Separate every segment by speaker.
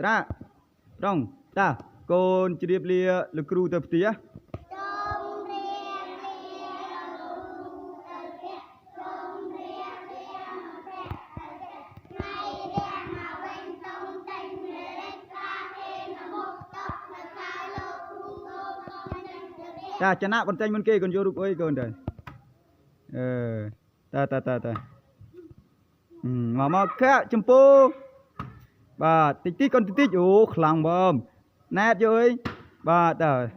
Speaker 1: ra rong ta con chỉ điệp lia lực cừu tập tía ta chả nạ con tranh bên kia còn vô được ơi còn đây ta mà khác chấm pô bà tích tích con tích tích ủ khlang bom nét rồi bà ta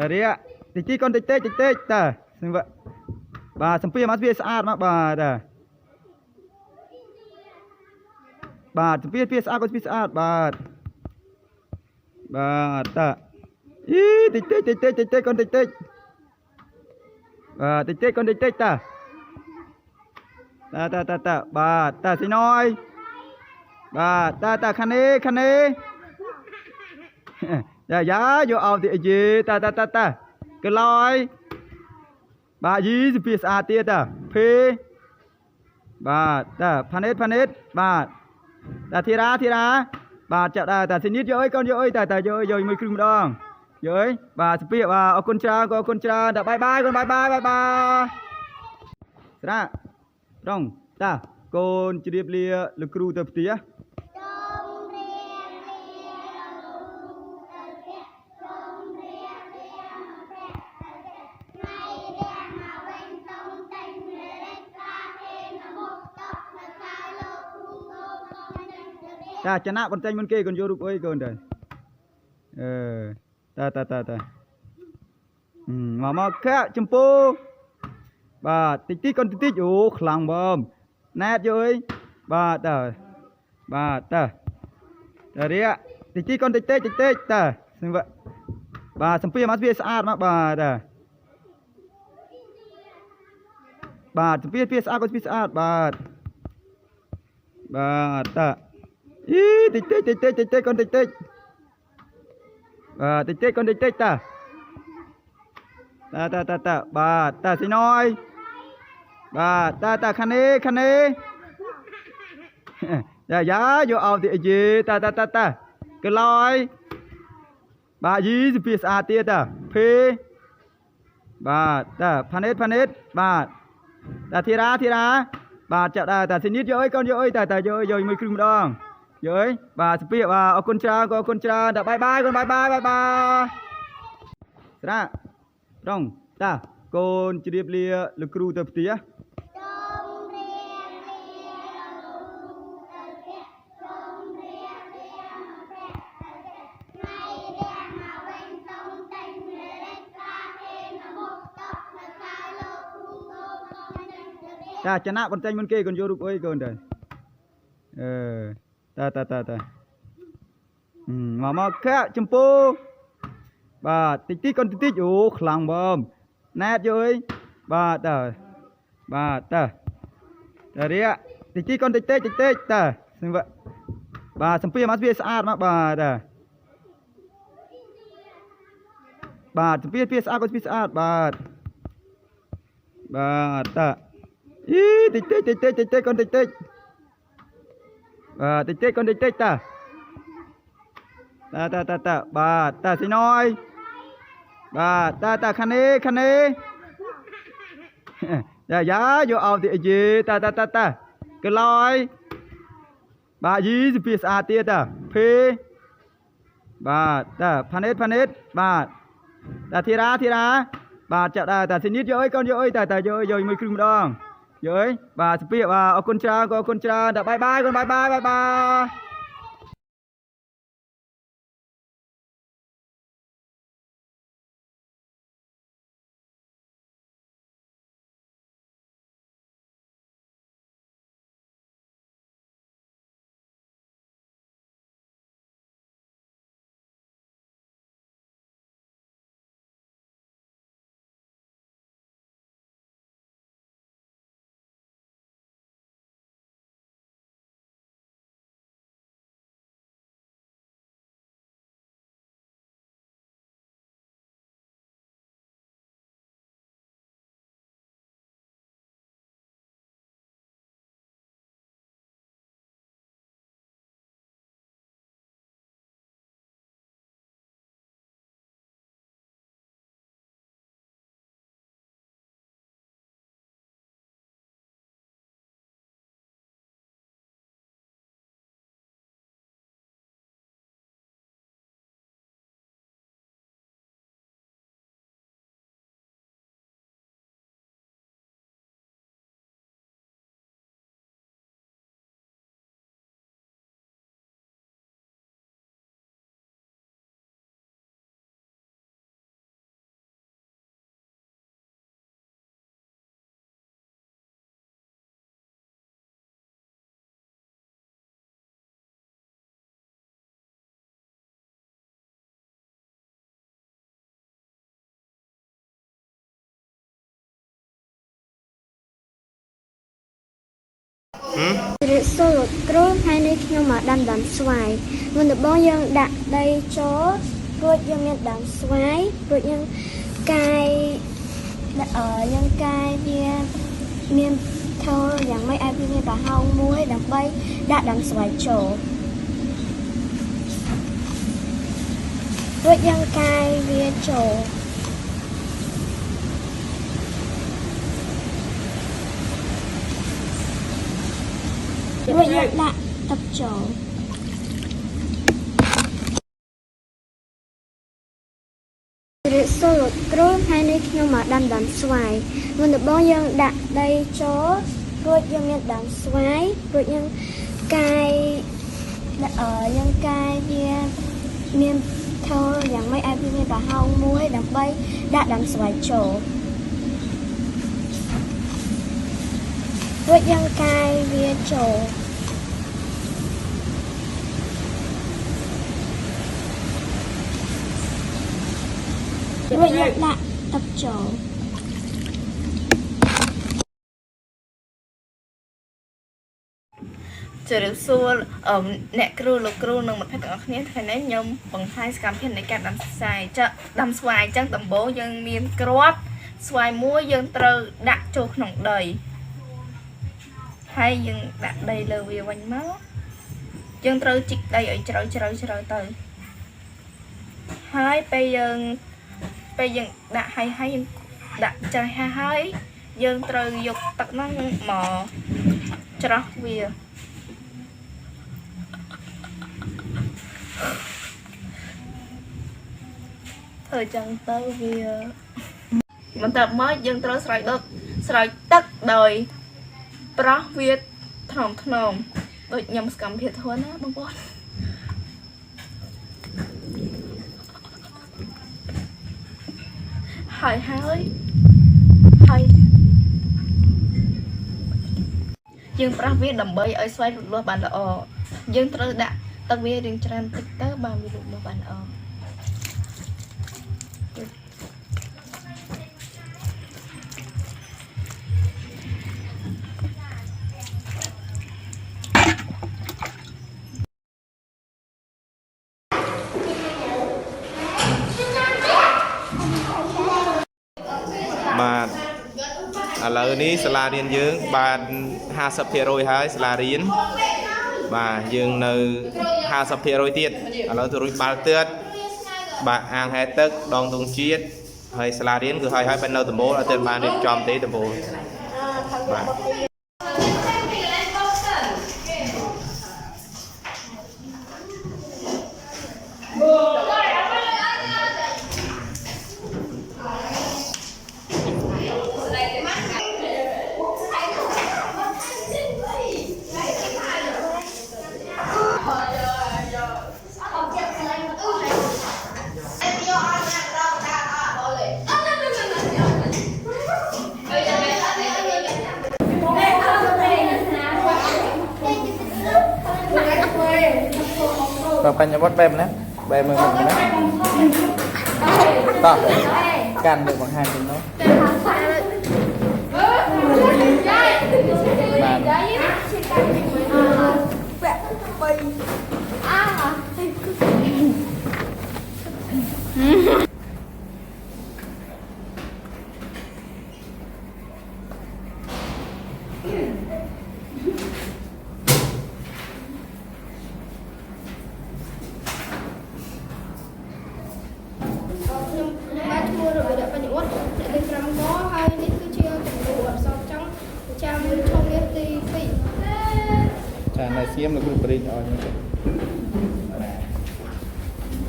Speaker 1: đi ạ tích tích con tích tích ta xem vậy bà sampai mas biasa saat mak bà sampai biasa con biasa saat bà ta tích tích con tích tích tích tích con tích tích ta bà ta xin nói bà ta khăn đi giá vô ao thì gì ta cái lòi bà gì thì biết à tiệt à phê bà ta phan hết bà ta thi ra bà chợ ta xin nhít với con với ta rồi mới kêu đong với bà sẽ biết bà ở con cha đã bye bye con bye ra rong ta con chỉ điệp lia lực cừu tập tía ta chả nạ con tranh bên kia còn vô được ơi còn đây ta mà khác chấm pô bà tích tích con tích tích ủ khlang bom nét rồi bà ta đi ạ tích tích con tích tích ta xem vậy bà sampai mas biasa saat mak bà sampai biasa con biasa saat bà ta tích tích con tích tích tích tích con tích tích ta bà ta xin nói bà ta khăn đi giá vô ao thì gì ta cái lòi bà gì thì biết à tiệt à phê bà ta phan hết bà ta thi ra bà chợ ta xin nhít với con với ta rồi mới kêu đong với bà sẽ biết bà ở con cha đã bye bye con bye ra rong ta con chỉ điệp lia lực cừu tập tía ta chả nạ con tranh bên kia còn vô được ơi còn đây ta mà khác chấm pô bà tích tích con tích tích ủ khlang bom nét rồi bà ta đi ạ tích tích con tích tích ta xem vậy bà sampai mas biasa saat mak bà sampai biasa con biasa saat bà ta tích tích con tích tích tích tích con tích tích ta bà ta xin nói bà ta khăn đi giá vô ao thì gì ta cái lòi bà gì thì biết à tiệt à phê bà ta phan hết bà ta thi ra bà chợ ta xin nhít với con với ta rồi mới kêu đong với bà sẽ biết bà ở con cha đã bye bye con bye
Speaker 2: សូលគ្រូហើយនេះខ្ញុំមកដាំដើមស្វាយមុនដំបូងយើងដាក់ដីចូលរួចយើងមានដើមស្វាយរួចយើងកាយយើងកាយវាមានថលយ៉ាងម៉េចឲ្យវាមានប្រហោងមួយដើម្បីដាក់ដើមស្វាយចូលរួចយើងកាយវាចូលរួចយើងដាក់ទឹកចូលសូលគ្រូហើយនេះខ្ញុំមកដាំដើមស្វាយមុនដំបូងយើងដាក់ដីចូលរួចយើងមានដើមស្វាយរួចយើងកាយវាមានថលយ៉ាងម៉េចឲ្យវាមានប្រហោងមួយដើម្បីដាក់ដើមស្វាយចូលរួចយើងកាយវាចូលរួចយើងដាក់ទឹកចូលជម្រាបសួរអ្នកគ្រូលោកគ្រូនិងមិត្តភក្តិទាំងអស់គ្នាថ្ងៃនេះខ្ញុំបង្ហាញសកម្មភាពនៃការដាំស្វាយដាំស្វាយអញ្ចឹងដំបូងយើងមានគ្រាប់ស្វាយមួយយើងត្រូវដាក់ចូលក្នុងដីហើយយើងដាក់ដីលើវាវិញមកយើងត្រូវជីកដីឲ្យជ្រៅទៅហើយពេលយើងដាក់ហើយយើងដាក់ចាស់ហើយយើងត្រូវយកទឹកហ្នឹងមកច្រោះវាធ្វើចឹងទៅវាបន្ទាប់មកយើងត្រូវស្រោចទឹកដោយប្រោះវាថ្នមដូចខ្ញុំសកម្មភាពធ្វើណាបងប្អូនហើយយើងប្រោះវាដើម្បីឲ្យស្វែងលូតលាស់បានល្អយើងត្រូវដាក់ទឹកវារៀងច្រើនតិចទៅបានវាលូតលាស់បានល្អ
Speaker 3: បាទឥឡូវនេះសាលារៀនយើងបាន 50% ហើយសាលារៀនបាទយើងនៅ 50% ទៀតឥឡូវទៅរួចបាល់ទើតបាទអាងហែទឹកដងទងជាតិហើយសាលារៀនគឺហើយបាននៅដំបូលអត់ទាន់បានរៀបចំទេដំបូលបាទបញ្ញវត្តបែបណាបែបមើលមិនណាតោះកាន់លើបង្ហាញទៅនោះបានសៀមលោកគ្រូបរិញ្ញាអស់នេះ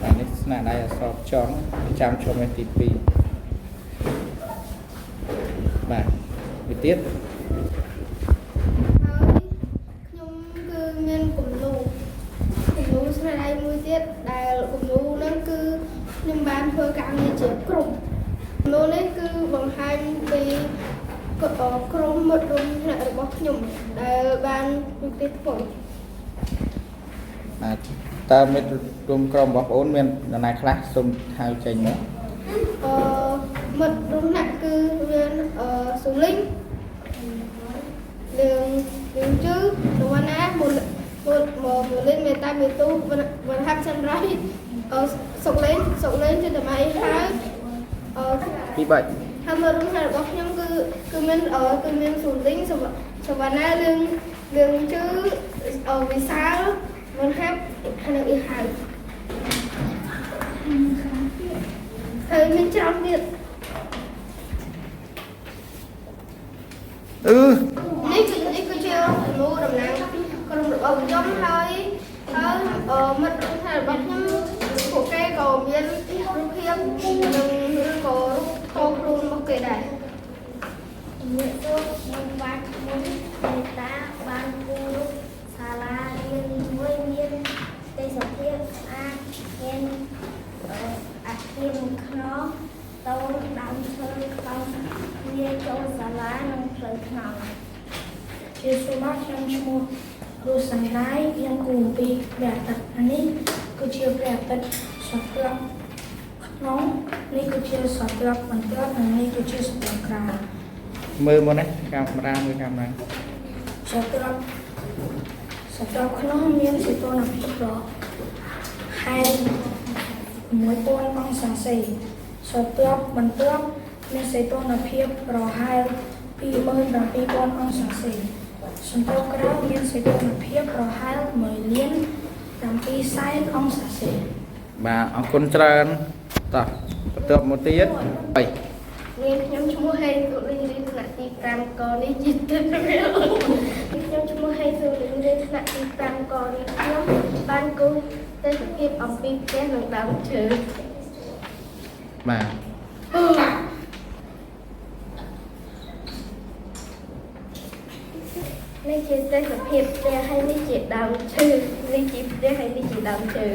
Speaker 3: អានេះស្នាដៃអក្សរចង់ចាំឈុំទី2បាទវាទៀត
Speaker 2: ខ្ញុំគឺមានគំនូស្នាដៃមួយទៀតដែលគំនូហ្នឹងគឺខ្ញុំបានធ្វើការងារជាក្រុមគំនូនេះគឺបង្ហាញពីក្រុមមិត្តរួមថ្នាក់របស់ខ្ញុំដែលបានវិទ្យាធ្វើ
Speaker 3: តើមិត្តរួមក្រុមរបស់បងអូនមាននរណាខ្លះសូមហៅចេញមក
Speaker 2: មិត្តរួមថ្នាក់គឺមានស៊ូលីងលឿង đường chứ đồ ăn á một lên người ta miền tu vẫn hấp chân rây sọc lên cho tụi mày hả
Speaker 1: bị bệnh
Speaker 2: tham gia đúng là bóc nhóm cứ mình sụn tính sau và na lương chứ ở vì sao vẫn hấp hay là bị hại thời mình trong điện Ní cứ chưa mua đồng nặng còn đồng được ông giống thôi mất thay bắp nhắm của cây cầu miên lúc hiếm đừng có khô luôn một cái này nhựa tốt nông bát muốn người ta ban cu xà la miên với miên cây sọc thiên miên miên nó tao đam chơi không miên cho xà la nông chơi nàoជាសូមខ្ញុំឈ្មោះគ្រូសំណាយខ្ញុំគូពីព្រះអាទិត្យនេះគឺជាព្រះអាទិត្យសត្វត្រប់ក្នុងនេះគឺជាសត្វត្រប់បន្ទាត់និងនេះគឺជាសត្វត្រប់ក្រៅ
Speaker 1: មើលមកនេះកាមេរ៉ាមើលកាមេរ៉ា
Speaker 2: សត្វត្រប់ក្នុងមានសីតុណ្ហភាពប្រហែល 1000 អង្សាសេសត្វត្រប់បន្ទាប់មានសីតុណ្ហភាពប្រហែល 27,000 អង្សាសេសន្ទុះក្រៅមានសីតុណ្ហភាពប្រហែល 1,700,000 អង្សាសេ
Speaker 1: បាទអរគុណច្រើនតោះបន្ទាប់មកទៀត3
Speaker 2: នាងខ្ញុំឈ្មោះហេសុលីរីថ្នាក់ទី 5 កនេះជីទៅខ្ញុំឈ្មោះហេសុលីរីថ្នាក់ទី 5 កនេះខ្ញុំបានគូទេសភាពអំពីផ្ទះនិងដើមឈើ
Speaker 1: បាទ
Speaker 2: នេះជាទេសភាពផ្ទះហើយនេះជាដើមឈើនេះជាផ្ទះហើយនេះជាដើមឈើ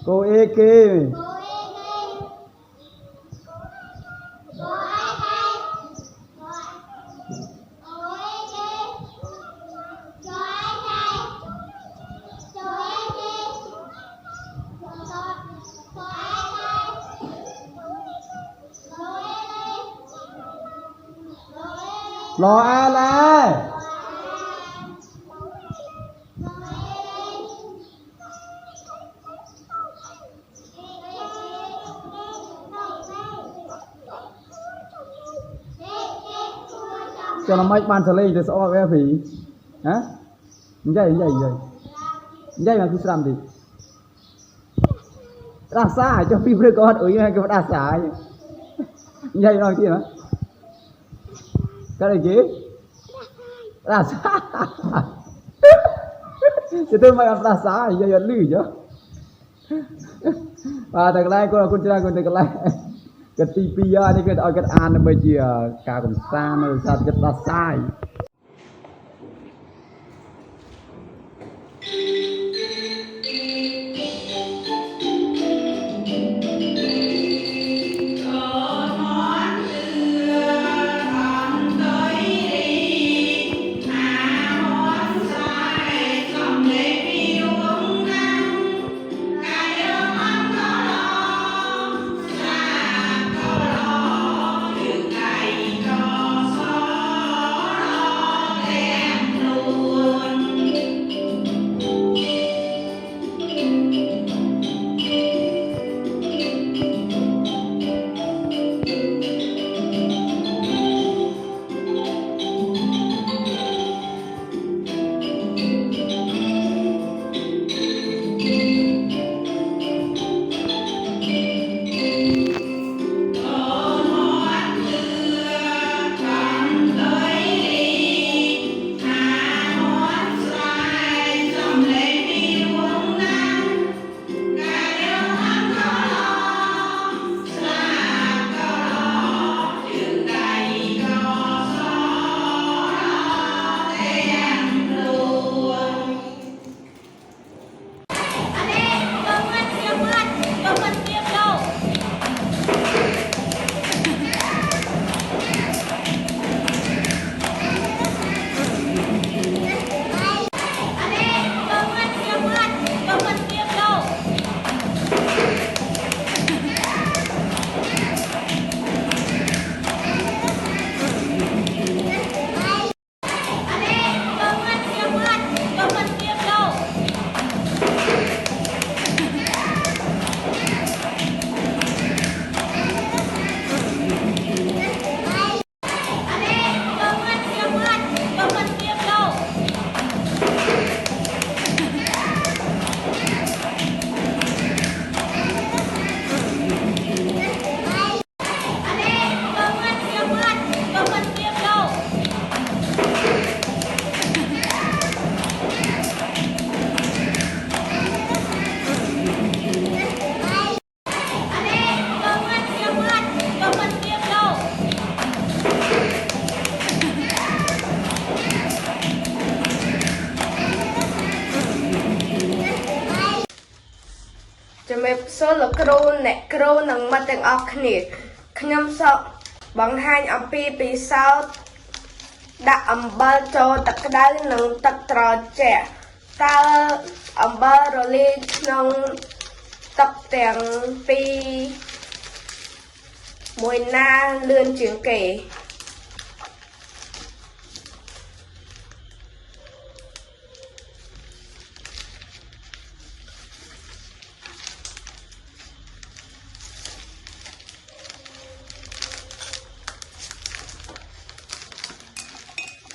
Speaker 1: cô ê kê lo a la cho nó mấy ban trở lên thì sao về phí hả vậy mà cứ làm gì đa xa cho phi vừa con ở như cái đa xa vậy nói gì nữa cái này chứ đa xa chứ tôi mày đa xa vậy vậy lử chứ và từ cái cô là con trai con từ cái cái tivi này cái ở cái an nó bây giờ cả còn xa nó sao cái đa xa
Speaker 4: số lực cừu nè cừu nâng mặtទាំងអស់គ្នាខ្ញុំសូមបង្ហាញអំពីពិសោធន៍ដាក់អំបិលចូលទឹកក្តៅនិងទឹកត្រជាក់តើអំបិលរលាយក្នុងទឹកទាំងពីរមួយណាលឿនជាងគេ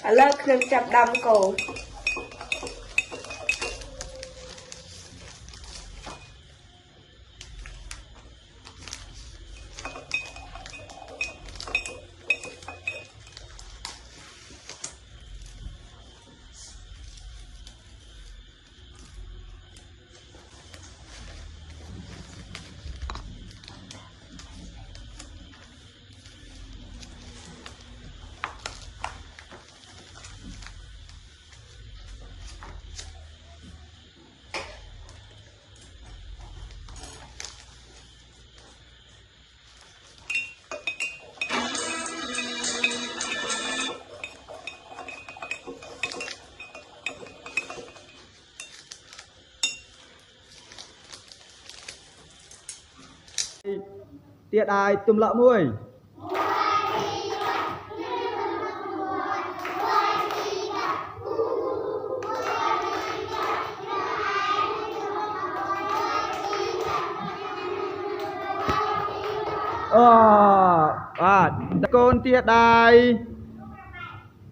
Speaker 4: ឥឡូវខ្ញុំចាប់ដាំកូរ
Speaker 1: tiết ai tùm lợ mùi con tiết ai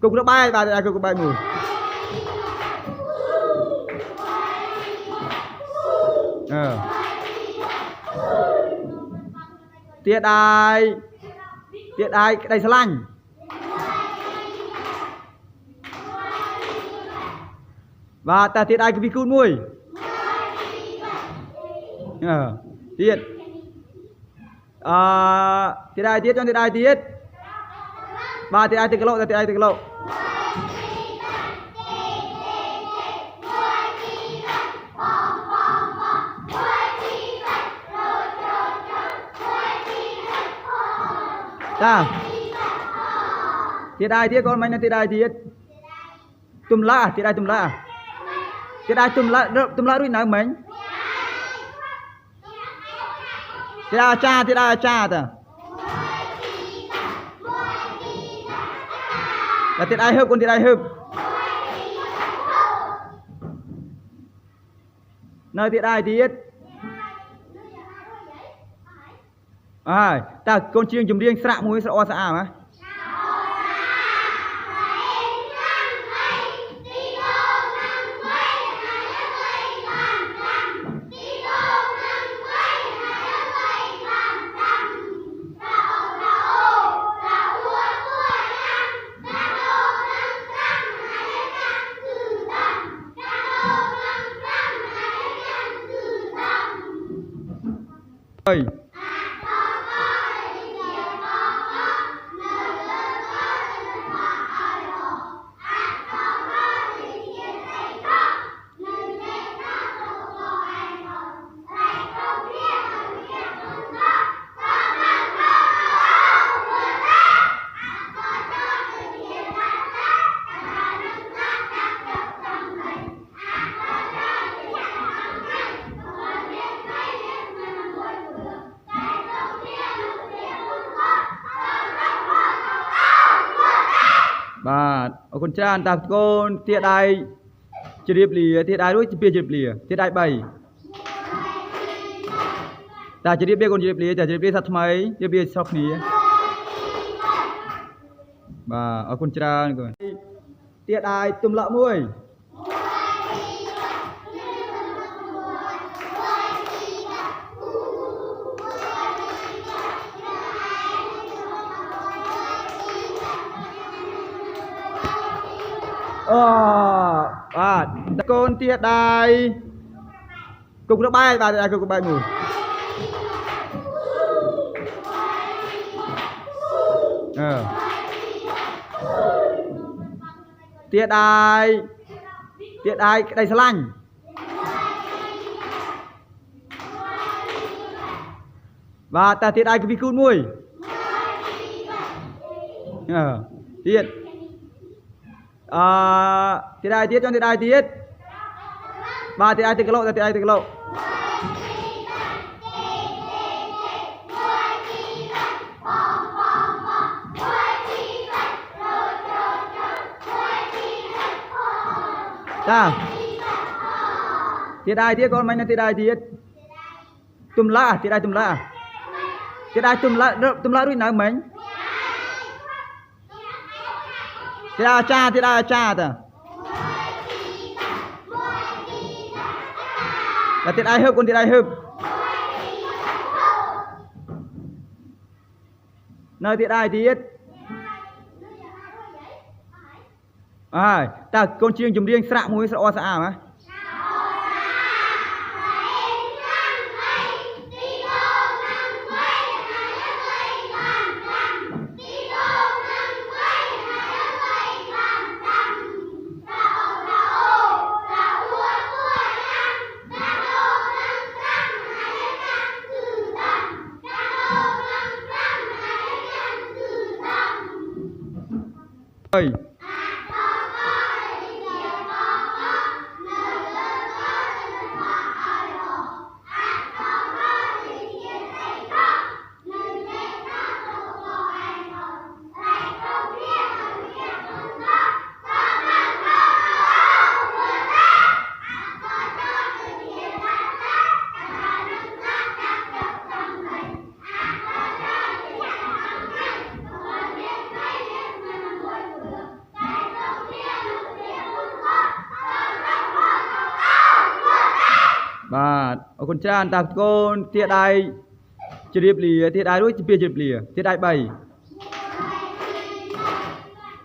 Speaker 1: cục nó bay và tiết cục bay mùi tiết ai đầy xà lanh và ta tiết ai cái vi cun mùi tiết tiết ai tiết cho tiết ai tiết và tiết ai tiết cái lộ tiết ai tiết cái lộ ta tiết ai tiết con mày là tiết ai tiết tùm lạ tiết ai tùm lạ tiết ai tùm lạ đuôi nào mình tiết ai cha ta là tiết ai hụp con tiết ai hụp nơi tiết ai tiết ta con chiêng chùm riêng sạ mũi sạ o sạ mà ơi bà ở con trai ta con tiết ai chỉ điệp lìa tiết ai đối chỉ điệp lìa tiết ai bảy ta chỉ điệp bia con chỉ điệp lìa chỉ điệp bia sát mấy điệp bia sọc nỉ bà ở con trai rồi tiết ai tùm lợ mùi con tiết ai cục nó bay và cục bay mùi tiết ai đầy xà lanh và ta tiết ai cái vi cun mùi tiết tiết ai tiết cho tiết ai tiết và tiết ai tiết cái lộ tiết ai tiết cái lộ ta tiết ai tiết con mày là tiết ai tiết tùm lạ tiết ai tùm lạ tiết ai tùm lạ đuôi nào mình tiết ai cha ta là tiết ai hụp con tiết ai hụp nơi tiết ai tiết ta con chiêng chùm riêng sạ mũi sạ o sạ mà ơi បាទអរគុណច្រើនតាកូនទៀតដៃជ្រាបលាទៀតដៃរួចពីជ្រាបលាទៀតដៃ3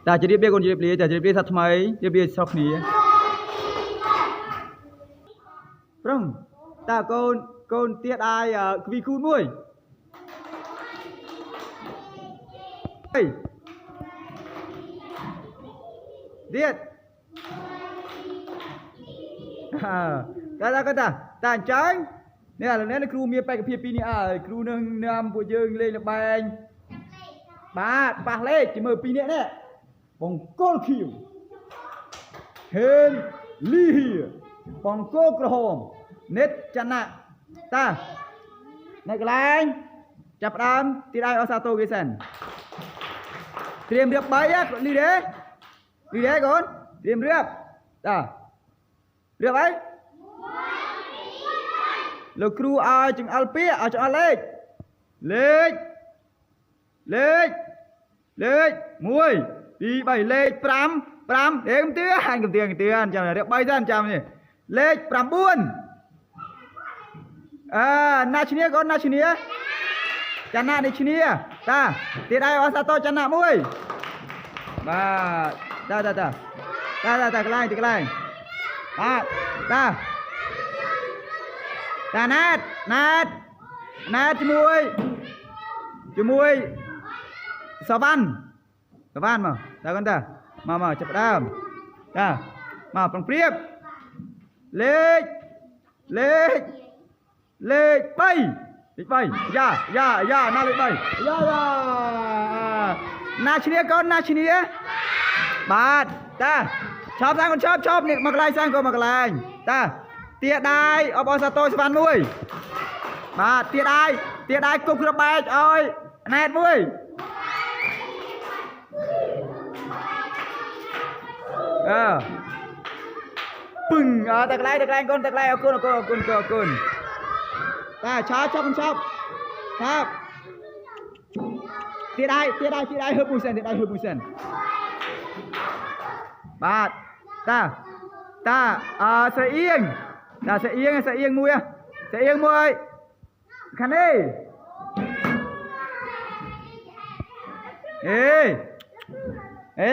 Speaker 1: តាជ្រាបលាកូនជ្រាបលាតាជ្រាបលាថាថ្មីជ្រាបលាស្រុកគ្នាប្រឹងតាកូនទៀតដៃគវីគូនមួយទៀតតាអញ្ចឹងនេះឥឡូវនេះគ្រូមានបេក្ខភាពពីរនេះហើយគ្រូនឹងនាំពួកយើងលេងល្បែងបាទប៉ះលេខជាមួយពីរនាក់នេះបង្គោលខៀវហេនលីហៀបង្គោលក្រហមនិតចណៈតានៅកន្លែងចាប់ផ្ដើមទីដៃអសាតូគេសិនត្រៀមរៀប3លីរ៉េកូនត្រៀមរៀបតារៀបអីលោកគ្រូឲ្យចង្អុលពាក្យឲ្យចង្អុលលេខលេខ1 2 3លេខ5រៀងទៀហាញកំទៀងចាំរៀប3សិនចាំនេះលេខ9ណាឈ្នះកូនណាឈ្នះចណានេះឈ្នះតាទៀតដៃអសាតូចណាមួយបាទតាកន្លែងទីកន្លែងបាទតាណាតជាមួយសវណ្ណមកតាកូនតាមកចាប់ដើមតាមកប្រុងព្រៀបលេខ3យ៉ាណាលេខ3យ៉ាណាឈ្នះកូនណាឈ្នះបាទតាឈប់សាំងកូនឈប់នេះមកកន្លែងសាំងកូនមកកន្លែងតាទាដៃអបអសាតូសវណ្ណមួយបាទទាដៃគប់គ្រាប់បែកឲ្យណែតមួយពឹងតែកន្លែងកូនតែកន្លែងអរគុណតាឆាចាប់ទាដៃហឺបមួយសិនបាទតាស្រីអៀងមួយខាងនេះ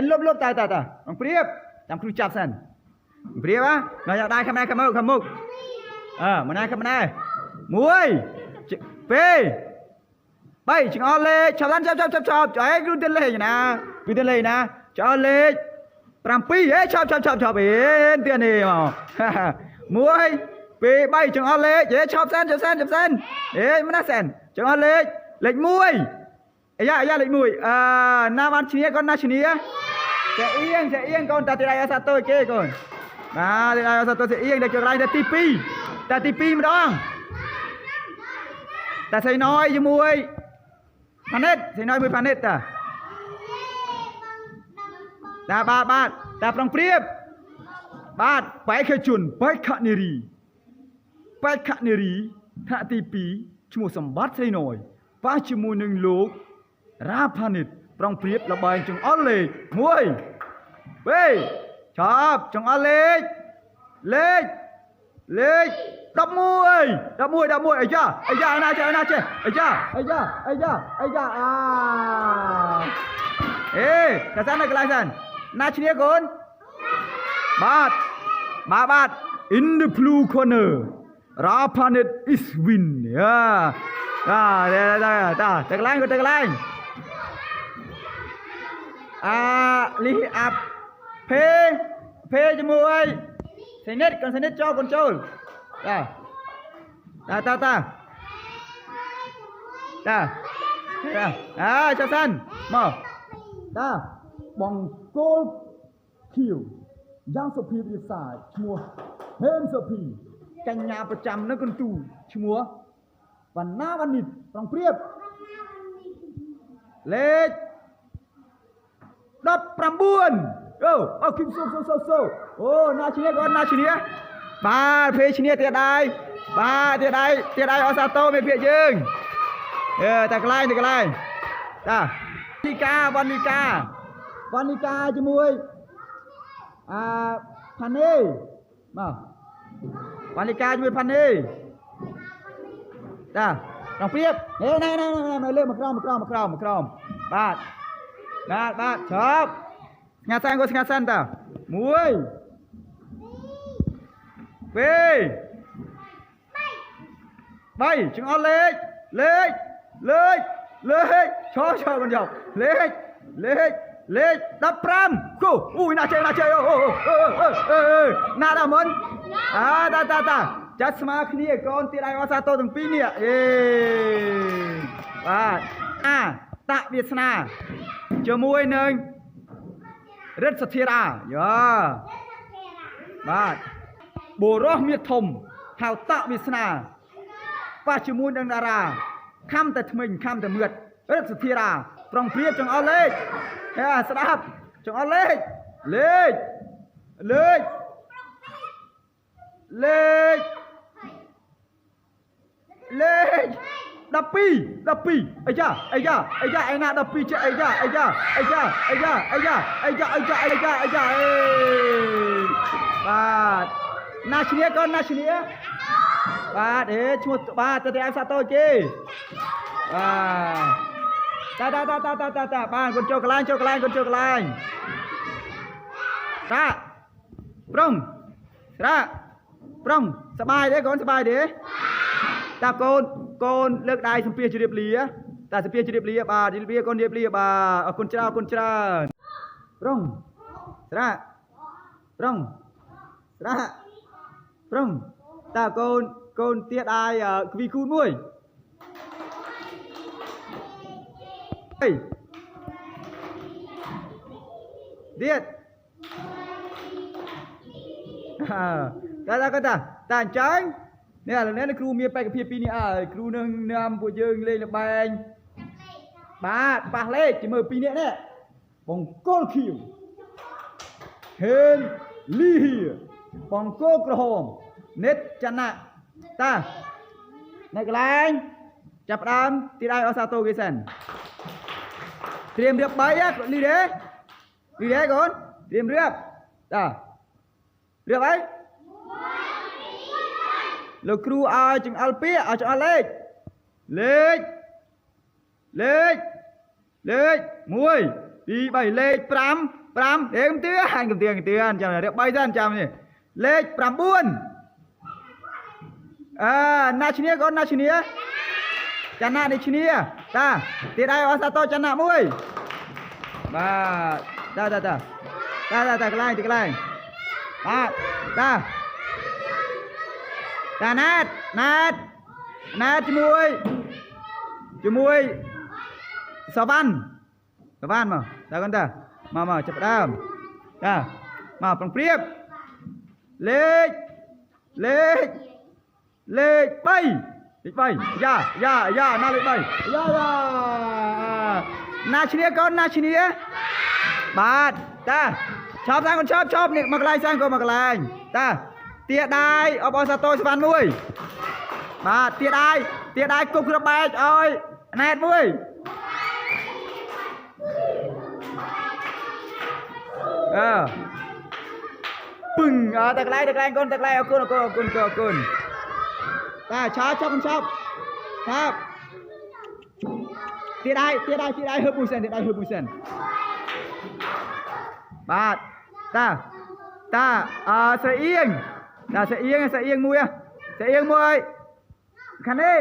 Speaker 1: លុបតាបងព្រៀបចាំគ្រូចាប់សិនព្រៀបណាយកដៃខាងមុខមកណាខាងណា1 2 3ចង្អុលលេខចាប់ឲ្យគ្រូទៅលេខណាចង្អុលលេខ7ចាប់ទៀតនេះមក1 2 3ចង្អុលលេខឈប់សិនមិនណាសិនចង្អុលលេខ1អាយ៉ាលេខ1ណាបានឈ្នះកូនណាឈ្នះចាអៀងកូនតាទីដៃអសាតូគេកូនបាទទីដៃអសាតូចាអៀងដល់កន្លែងទី2ម្ដងតាសៃណយជាមួយផានិតផានិតតាបាទតាប្រុងព្រៀបបាទបេក្ខជនបេក្ខនារីថ្នាក់ទី2ឈ្មោះសម្បត្តិសៃណយប៉ះជាមួយនឹងលោករ៉ាផានិតប្រុងព្រៀបល្បែងចង្អុលលេខ1 2ឆប់ចង្អុលលេខ11អាយ៉ាណាចេះអាយ៉ាតាសាននៅកន្លែងសានណាឈ្នះកូនបាទ in the blue corner Rapanet is win តាកន្លែងលីអាប់ភេជាមួយសនិតចូលតាចាប់សិនមកតាបងគោលខៀវយ៉ាងសុភីវិសាលឈ្មោះហេមសុភីកញ្ញាប្រចាំនៅកន្ទូឈ្មោះវណ្ណាវណ្ណិតប្រុងព្រៀបលេខ19អូគីមសូណាឈ្នះកូនណាឈ្នះបាទភេឈ្នះទៀតដៃអសាតូមេភាគយើងតែកន្លែងតាវណ្ណិកាជាមួយផានេមក បានលីកាជួយផាន់នេះតាត្រង់ព្រៀបណែនៅលើមកក្រោមបាទឈប់ស្ងាត់សិនតា1 2 3ចង្អុលលេខឈប់មិនយកលេខ15គូអូយណាជ័យណាដល់មុនតាចាត់ស្មើគ្នាកូនទៀតឲ្យអសាទរទាំងពីរនេះបាទតាក់វាសនាជាមួយនឹងរិទ្ធសធារាយោបាទបុរសមាសធំហៅតាក់វាសនាប៉ះជាមួយនឹងតារាខំតែថ្មិញខំតែមឿតរិទ្ធសធារាប្រុងព្រៀបចង្អុលលេខស្ដាប់ចង្អុលលេខ12អាយ៉ាឯណា12ចេះអាយ៉ាបាទណាឈ្នះកូនណាឈ្នះបាទឈ្មោះបាទទៅឲ្យសាទរគេបាទតាបានកូនចូលកន្លែងតាប្រុងសบายទេកូនសบายទេតាកូនលើកដៃសំភារជម្រាបលាតាសំភារជម្រាបលាបាទជម្រាបលាកូនជម្រាបលាបាទអរគុណច្រើនប្រុងតាកូនទៀតអាយគវីគូនមួយទៀតតាអញ្ចឹងនេះឥឡូវនេះគ្រូមានបេក្ខភាពពីរនេះគ្រូនឹងនាំពួកយើងលេងល្បែងបាទប៉ះលេខជាមួយពីរនាក់នេះបង្គោលខៀវហេនលីហៀបង្គោលក្រហមនិតចណៈតានៅកន្លែងចាប់ផ្ដើមទីដៃអសាទរគេសិនត្រៀមរៀប3លីទេកូនត្រៀមរៀបតារៀបអីលោកគ្រូឲ្យចង្អុលពាក្យឲ្យចង្អុលលេខ1 2 3លេខ5ហេកំទៀចាំរៀប3សិនចាំនេះលេខ9ណាឈ្នះកូនណាឈ្នះចណៈនេះឈ្នះតាទៀតឲ្យអសាទរចណៈមួយបាទតាកន្លែងបាទតាណាតជាមួយសវណ្ណមកតាកូនតាមកចាប់ដើមតាមកប្រុងព្រៀបលេខ3យ៉ាណាលេខ3យ៉ាណាឈ្នះកូនណាឈ្នះបាទតាឈប់សាំងកូនឈប់នេះមកកន្លែងសាំងកូនមកកន្លែងតាទាដៃអបអសាទរសវណ្ណមួយបាទទាដៃគប់គ្រាប់បែកឲ្យណែតមួយពឹងតែកន្លែងកូនតែកន្លែងអរគុណតាឆាចាប់ទាដៃហឺបមួយសិនបាទតាស្រីអៀងមួយខាងនេះ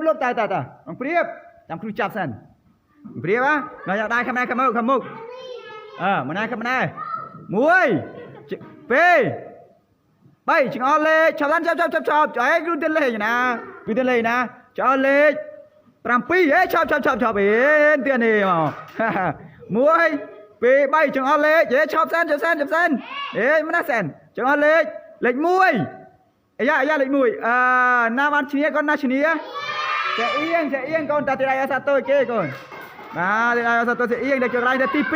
Speaker 1: លុបតាអង្គព្រៀបចាំគ្រូចាប់សិនព្រៀបណាយកដៃខាងមុខមកណាខាងណា1 2 3ចង្អុលលេខចាប់គ្រូទៅលេខណាចង្អុលលេខ7ឆប់ទៀតនេះមក1 2 3ចង្អុលលេខឆប់សិនមិនណាសិនចង្អុលលេខ1អាយ៉ាលេខ1ណាបានឈ្នះកូនណាឈ្នះចាអៀងកូនតាទីដៃអសាទរគេកូនបាទទីដៃអសាទរចាអៀងដល់ចង្រៃតាទី2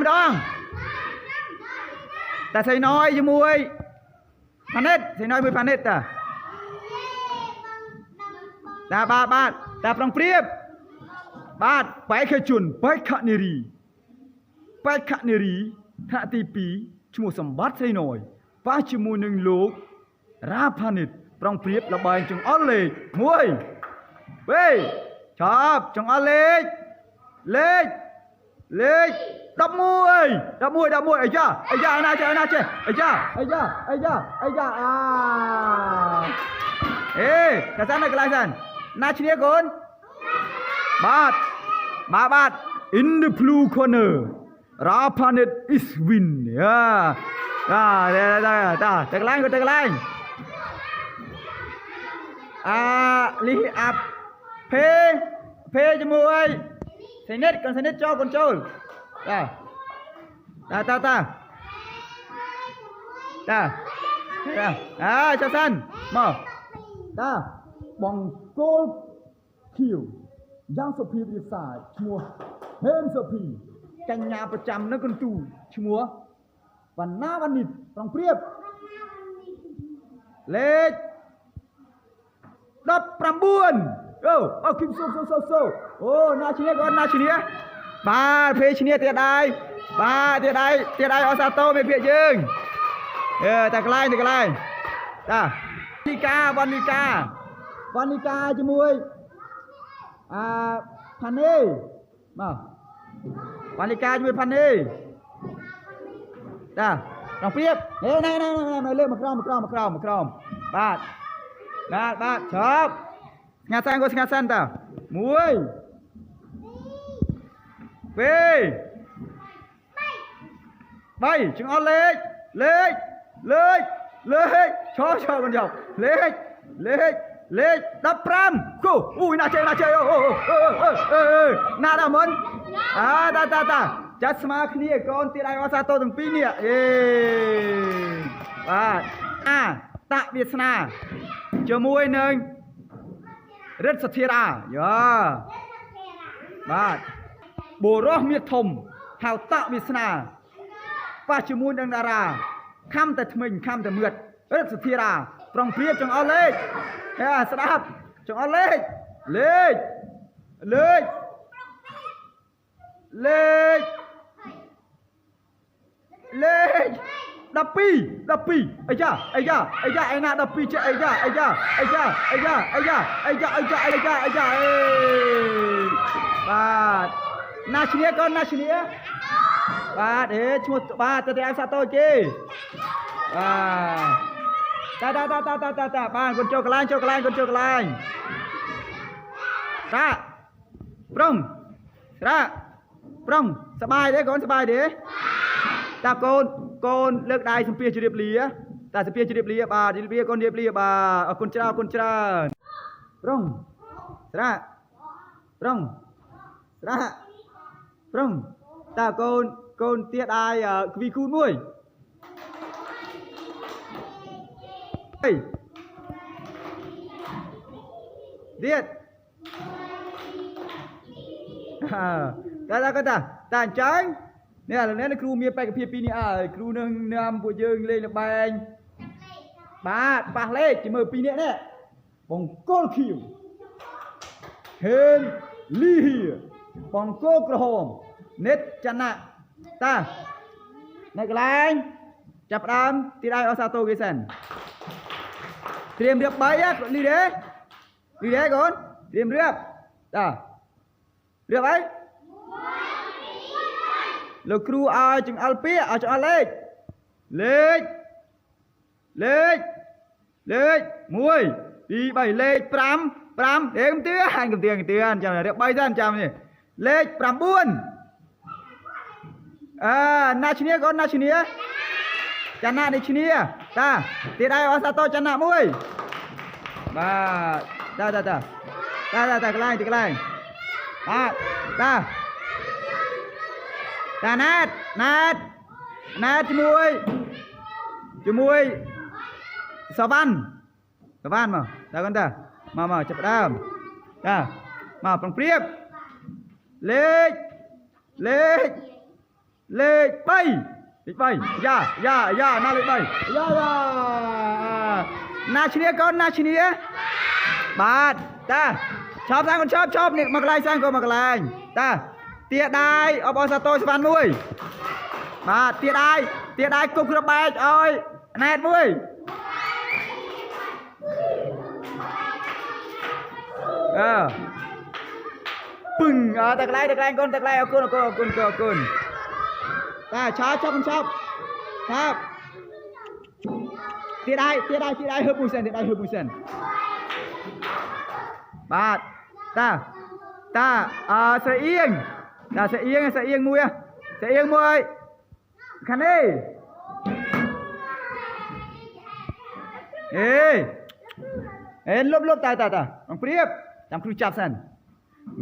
Speaker 1: ម្ដងតាសៃណយជាមួយផានិតតាបាទតាប្រុងព្រៀបបាទបែកខជុនបែកខនារី បេក្ខនារីថ្នាក់ទី2ឈ្មោះសម្បត្តិស្រីណយប៉ះជាមួយនឹងលោករ៉ាផានិតប្រុងប្រៀបល្បែងចង្អុលលេខ1 2 ចាប់ចង្អុលលេខ11អាយ៉ាណាចេះអាយ៉ាអេកាសាននៅកន្លែងសានណាឈ្នះកូនបាទ in the blue corner Rapanet is win តែកន្លែងលីអាប់ភេជាមួយសនិតចូលកូនចូលតាចាំសិនមកតាបងគោលខៀវយ៉ាងសុភីវិសាលឈ្មោះហេមសុភីកញ្ញាប្រចាំនៅកន្ទូឈ្មោះវណ្ណាវណ្ណិតប្រុងប្រៀបលេខ19អូគីមសូអូណាឈ្នះគាត់ណាឈ្នះបាទភេឈ្នះទៀតដែរបាទទៀតដែរអសាតូមេភាគយើងតែកន្លែងតាវណ្ណិកាជាមួយផានេមកវណ្ណិកាជាមួយផានេតាត្រង់ព្រៀបណែលើមកក្រោមបាទឈប់ស្ងាត់សិនតា1 2 3ចង្អុលលេខឈប់កូនយកលេខ15គូអូយណាចេះណាដល់មុនតាចាត់ស្មើគ្នាកូនទៀតឲ្យអសាតូទាំងពីរនេះបាទតាវាសនាជាមួយនឹងរិទ្ធសធារាបាទបុរសមាសធំហៅតាវាសនាប៉ះជាមួយនឹងតារាខំតែថ្មិញខំតែមឿតរិទ្ធសធារាប្រុងព្រៀបចង្អុលលេខស្ដាប់ចង្អុលលេខ12អាយ៉ាឯណា12ចេះអាយ៉ាបាទណាឈ្នះកូនណាឈ្នះបាទឈ្មោះបាទទៅឲ្យសាតូចគេបាទតាបានកូនចូលកន្លែងតាប្រុងសบายទេកូនសบายទេតាកូនលើកដៃសំភារជម្រាបលាតាសំភារជម្រាបលាបាទជម្រាបលាកូនជម្រាបលាបាទអរគុណច្រើនប្រុងតាកូនទៀតអាយគវីគូនមួយទៀតតាអញ្ចឹងនេះឥឡូវនេះគ្រូមានបេក្ខភាពពីរនេះគ្រូនឹងនាំពួកយើងលេងល្បែងបាទប៉ះលេខជាមួយពីរនាក់នេះបង្គោលខៀវហេនលីហៀបង្គោលក្រហមនិតចណៈតានៅកន្លែងចាប់ផ្ដើមទីដៃអសាតូគេសិនត្រៀមរៀប3លីដេកូនត្រៀមរៀបតារៀបអីលោកគ្រូឲ្យចង្អុលពាក្យឲ្យចង្អុលលេខ1 2 3លេខ5ហេកំទៀហាញកំទៀចាំរៀប3សិនចាំនេះលេខ9ណាឈ្នះកូនណាឈ្នះចណានេះឈ្នះតាទៀតឯងអសាតូចណាមួយបាទតាកន្លែងតាណាតជាមួយសវណ្ណមកតាកូនតាមកចាប់ដើមតាមកប្រុងព្រៀបលេខ3យ៉ាណាលេខ3ណាឈ្នះកូនណាឈ្នះបាទតាឈប់សាំងកូនឈប់នេះមកកន្លែងសាំងកូនមកកន្លែងតា tia đai ở bao sa tôi span muối bà tia đai cục ra bài ơi nét muối pừng tạc lại con ta chop tia đai hợp mùi sen bà ta sẽ yên muối khăn đi lốp ta bằng priếp làm kêu chạp sen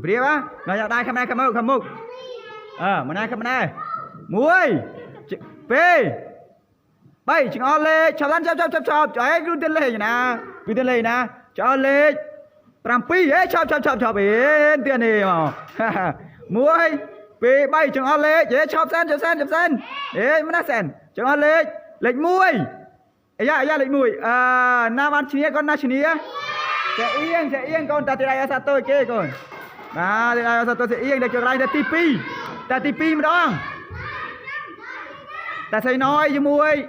Speaker 1: priếp á nóอยากได้คำมุกมันได้คำnày muối phê bay chừng on lê chọc lăn chọc cho ấy cứ tên lê nè cho lê pram pi ấy chọc bên tiền này mà muối phê bay chừng on lê chế chọc sen đấy mới sen chừng on lê lệch muối ấy lệch muối nam ăn chia con na chia sẽ yên con ta thì đây sao tôi kê con thì đây sao tôi sẽ yên để cho lại ta tipi mà đó ta sẽ nói với muối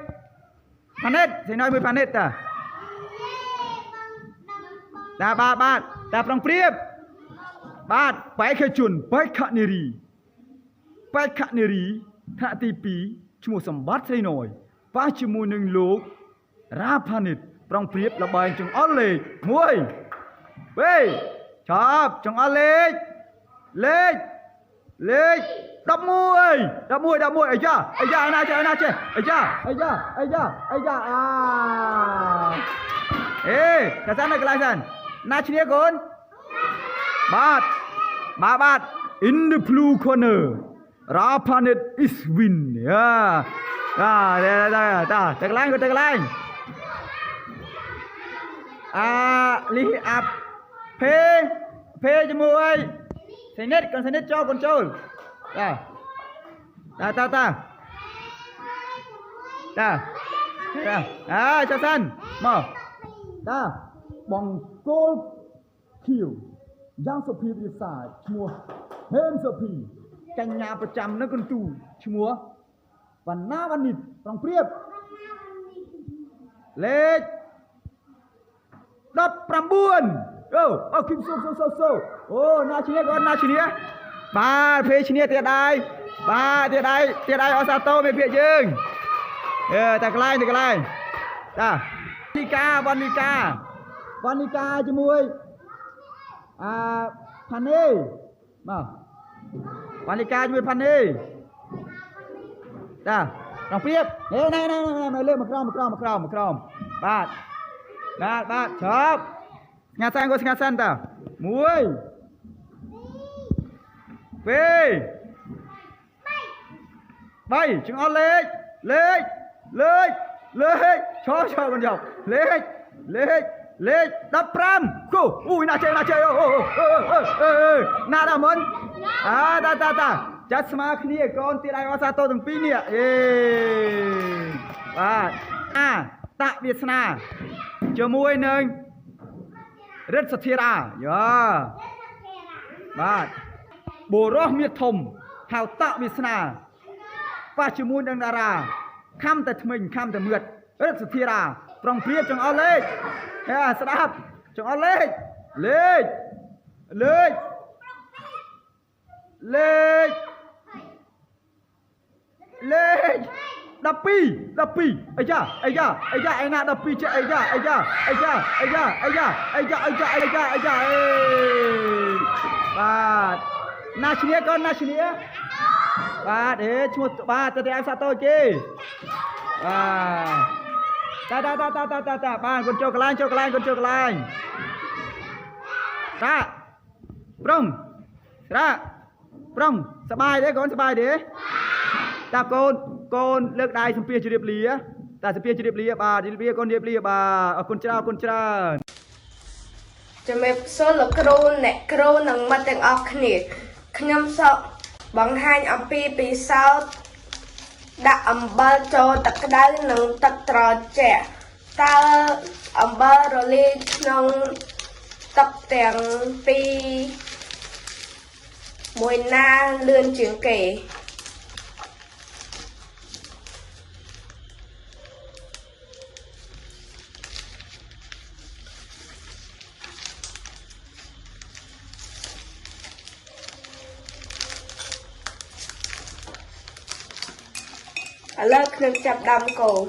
Speaker 1: panet sẽ nói với panet ta ba ta prong priếp ba phải khơi chuồn phải khát neri thạ tipi chmu sầm bát sẽ nói ba chmu nâng lục ra panet prong priếp là bài trong ớt lệ muối bê chop trong ớt lệ đập muối ấy cha na chơi cái sao này cái lại na chia con bát in the blue corner Rapanet is win đây cái lại li áp phê cho muối sẽ nết cho con trâu cho sân mở bằng goal kill giang sập phi bị xài mua thêm sập phi canh nhàประจำ nó con tù mua và na văn nịt trong priếp lết đập pram buồn kim sâu na chia ba phê chia tiệt đai ở sao tô về phía dương ta cái lại ta Vanica cho muối Pane mà Vanica cho muối Pane ta đồng tiếp này lên một crom ba chop ngã sang ta muối về bay chừng on lên cho con dọc lên đập pram cô ui na chơi na đã muốn ta chắc mà khi con tiền ai sao tôi từng pin nè tạ Việt na cho muối nâng rất sạch ra ba bồ rót miệt thùng hào tạ Việt na và cho muối nâng ra khămแต่mình khămแต่mượt rất sạch ra trong phía trong ao lên sẽ đáp trong ao lên đập pi ấy cha ai na đập pi ấy cha ba na chia con ba để chua ba ta em sao tôi kì ta ba con cho cái line ra prongสบายđấy conสบายđấy ta conเลือกได้สเปียร์จะเรียบเรียแต่สเปียร์จะเรียบเรียบเรียบเรียconเรียบเรียconเจ้า
Speaker 4: จะไม่โซลกรูเนกรูหนังมาแต่งออกขนิดขยำสอบบังหันอัมปีปีเศร้าดักอัมเบอร์โจตักได้หนังตักตรอแจตาอัมเบอร์โรลีหนังตักแต่งปี mùi na lươn chuyện kể. Ở lớp nâng chập đâm cổ.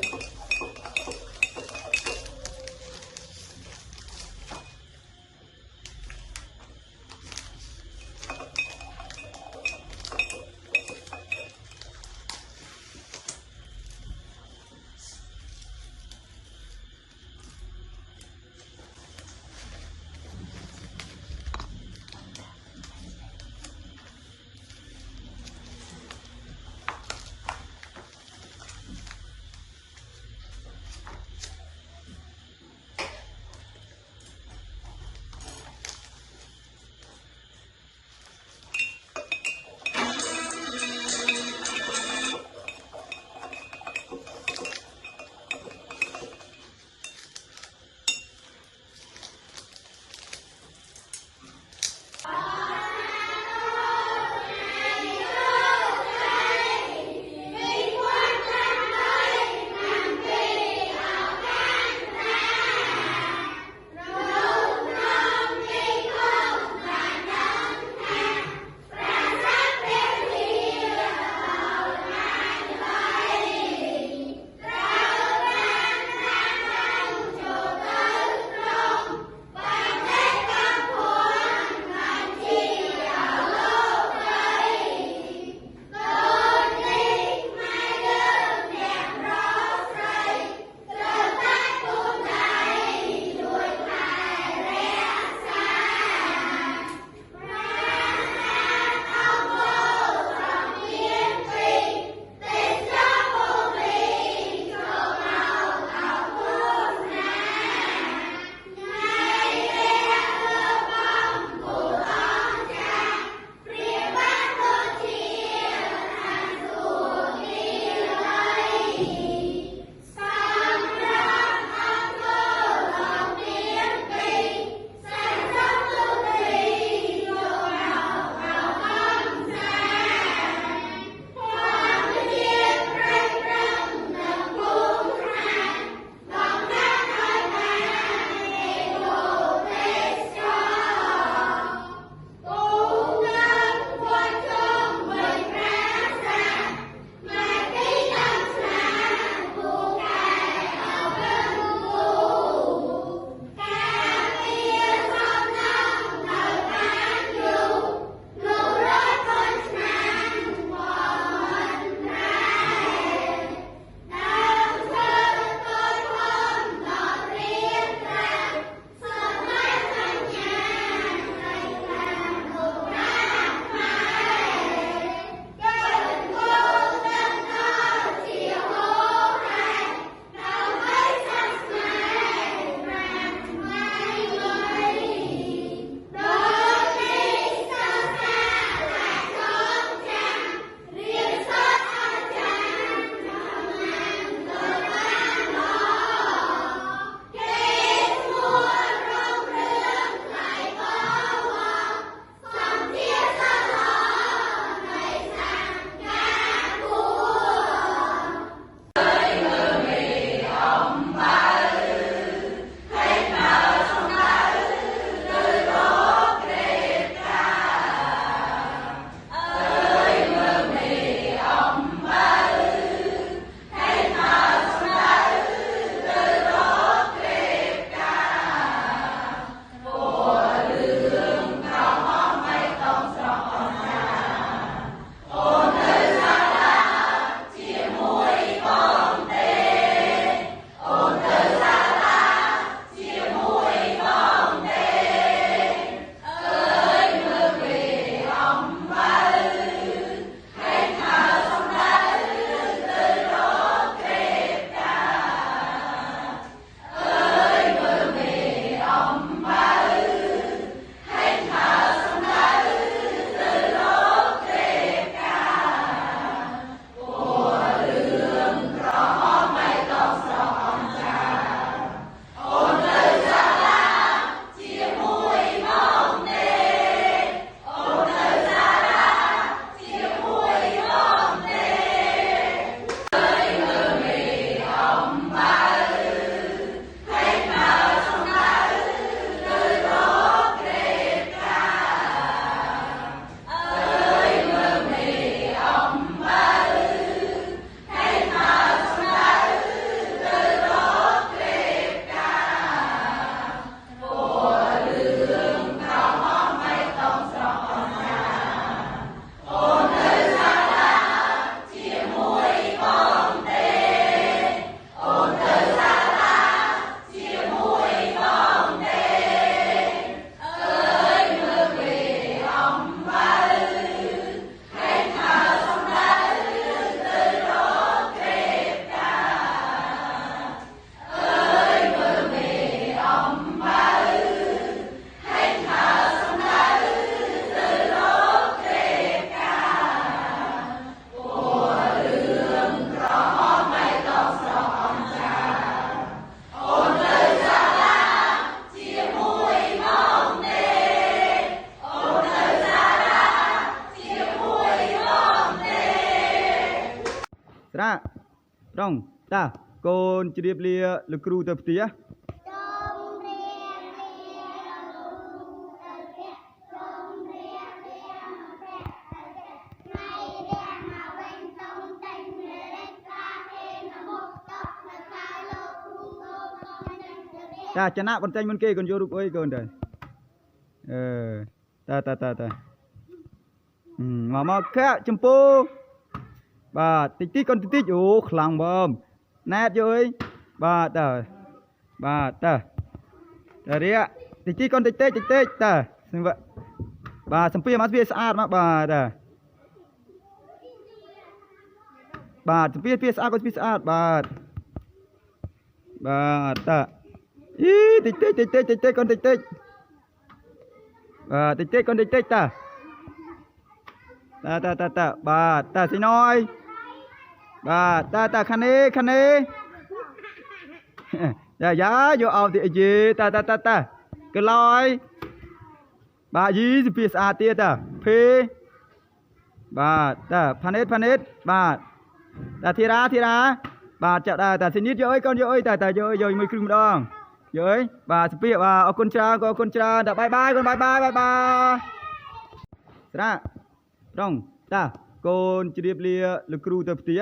Speaker 1: ស្រាត្រង់តាកូនជ្រាបលាលោកគ្រូទៅផ្ទះចាចំណាក់បន្តែងមុនគេកូនយករូបអីកូនទៅតាមកខែចម្ពោបាទតិចតិចកូនតិចតិចអូខ្លាំងបំណែតយកអីបាទតារៀកតិចតិចកូនតិចតិចតាសឹងបាទសំពីមកវាស្អាតមកបាទសំពីវាស្អាតកូនស្អាតបាទតាតិចតិចកូនតិចតិចតិចកូនតិចតាបាទតាស៊ីណយបាទតាខានេះយ៉ាយកអោទីយេតាកឡយបាទយីសពីស្អាតទៀតតាភេបាទតាផានេតបាទតាធីរាបាទចាក់ដែរតាស៊ីនីតយកអីកូនយកអីតាយកមួយគ្រឿងម្ដងយកអីបាទស្ពីបាទអរគុណច្រើនតាបាយបាយកូនបាយស្រាត្រង់តាកូនជ្រាបលាលោកគ្រូទៅផ្ទះ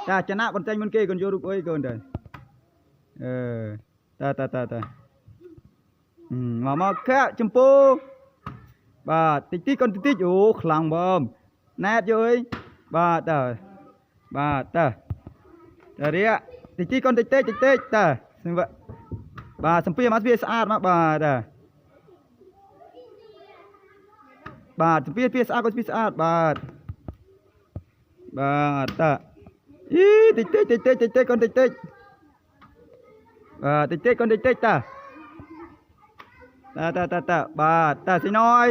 Speaker 1: ចាចំណាក់បន្តែងមុនគេកូនយករូបអីកូនទៅតាមកខែចម្ពោបាទតិចតិចកូនតិចតិចអូខ្លាំងបំណែតយកអីបាទតារៀកតិចតិចកូនតិចតិចតាសឹងបាទសំពីមកវាស្អាតមកបាទសំពីវាស្អាតកូនស្អាតបាទតាតិចតិចកូនតិចតិចតិចកូនតិចតាបាទតាស៊ីណយ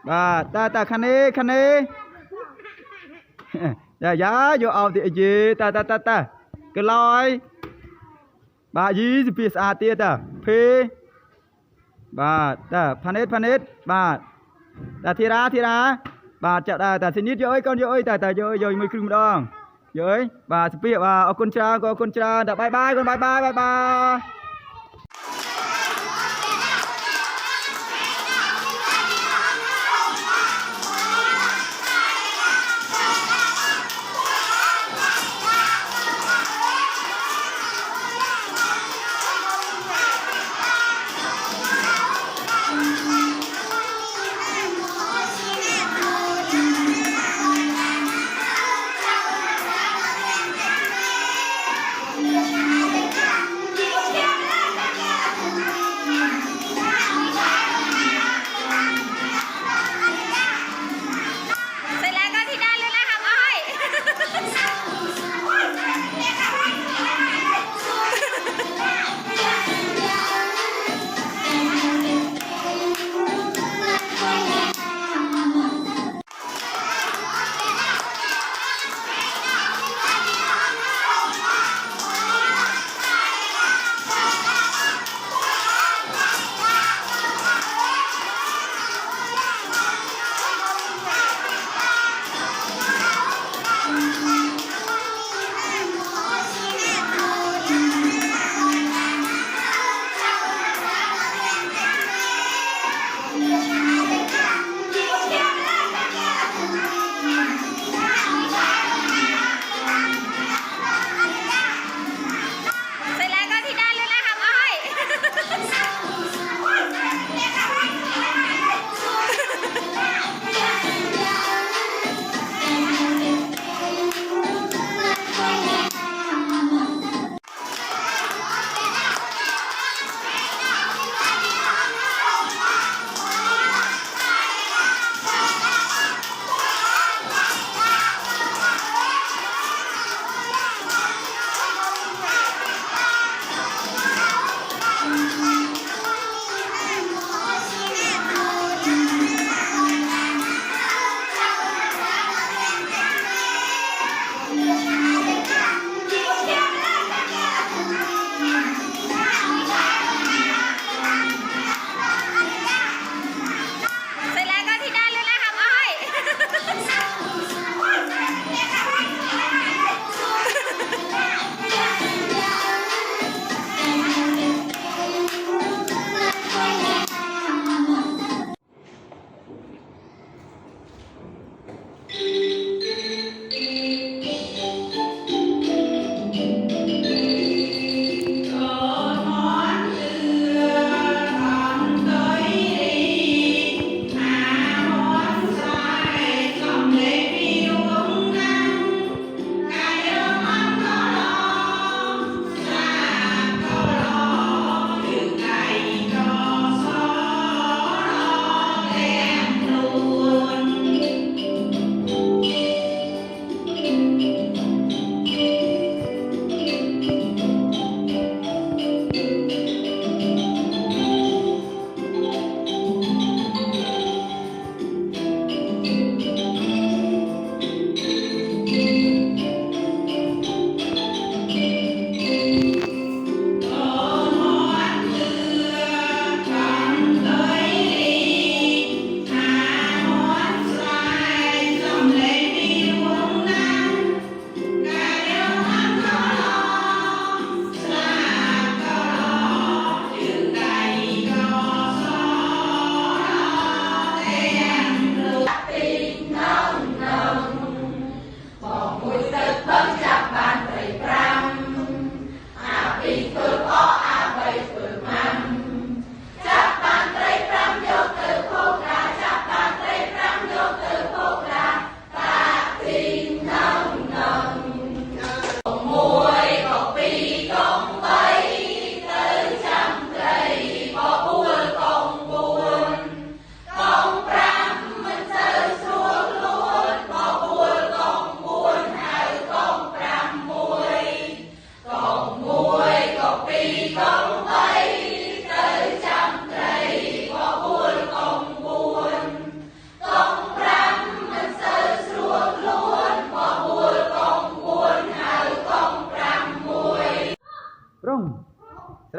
Speaker 1: បាទតាខានេះយ៉ាយកអោទីយេតាកឡយបាទយីសពីស្អាតទៀតតាភេបាទតាផានេតបាទតាធីរាបាទចាក់ដែរតាស៊ីនីតយកអីកូនយកអីតាយកមួយគ្រឿងម្ដងយកអីបាទស្ពីបាទអរគុណច្រើនតាបាយបាយកូនបាយ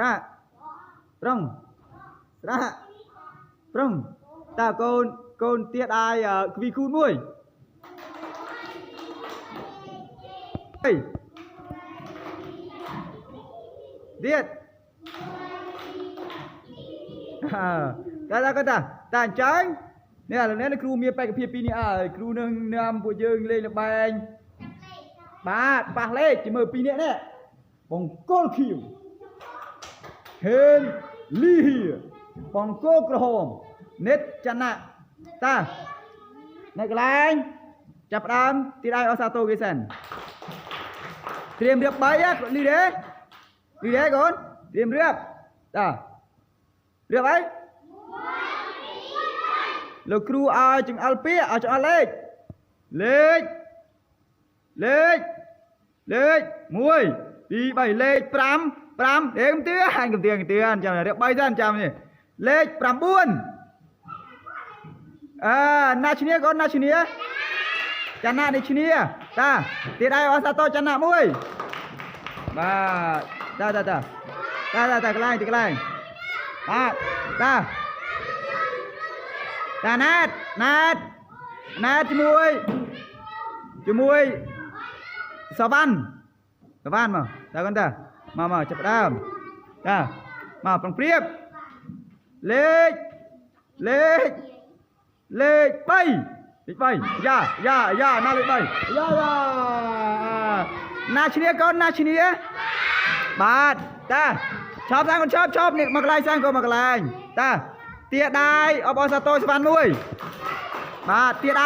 Speaker 1: ระปรุงระปรุงตาโกนเตี้ยได้วีคูณมวยเฮ้ยเดียดตาจังเนี่ยแล้วเนี่ยครูมีไปกับพี่ปีนี้ครูนึงนำผู้ยืงเลยละแบงบาดปากเล่จะมือปีนี้เนี่ยบองโกลคิวเฮนลีเฮียบองโกกระหอมเน็ตจันนะตาในกลางจับดามตีได้ออซาโตเกสันเตรียมเรียบใบอ่ะลีเด้ก่อนเตรียมเรียบตาเรียบไปแล้วครูเอาจึงอัลเปียเอาจึงอัลเล็กมวยปีใบเล็กปรำเอ็มเตี้ยหันกับเตียนจำเรียบใบท่านจำนี่เล็กปรำบุญนาชเนียก่อนนาชเนียจันนาดิชเนียตาตีได้ออสโตจันนามวยมาตากลายตานัดจมวยสวรรค์มาตากันตามาจับดามตามาปองเปรียบเล็กไปย่านาเล็กไปย่านาชเนียก่อนนาชเนียบาดตาชอบสร้างคนชอบเนี่ยมากลายสร้างก็มากลายตาเตี้ยได้อบอสโตสวรรค์มวยมาเตี้ยไ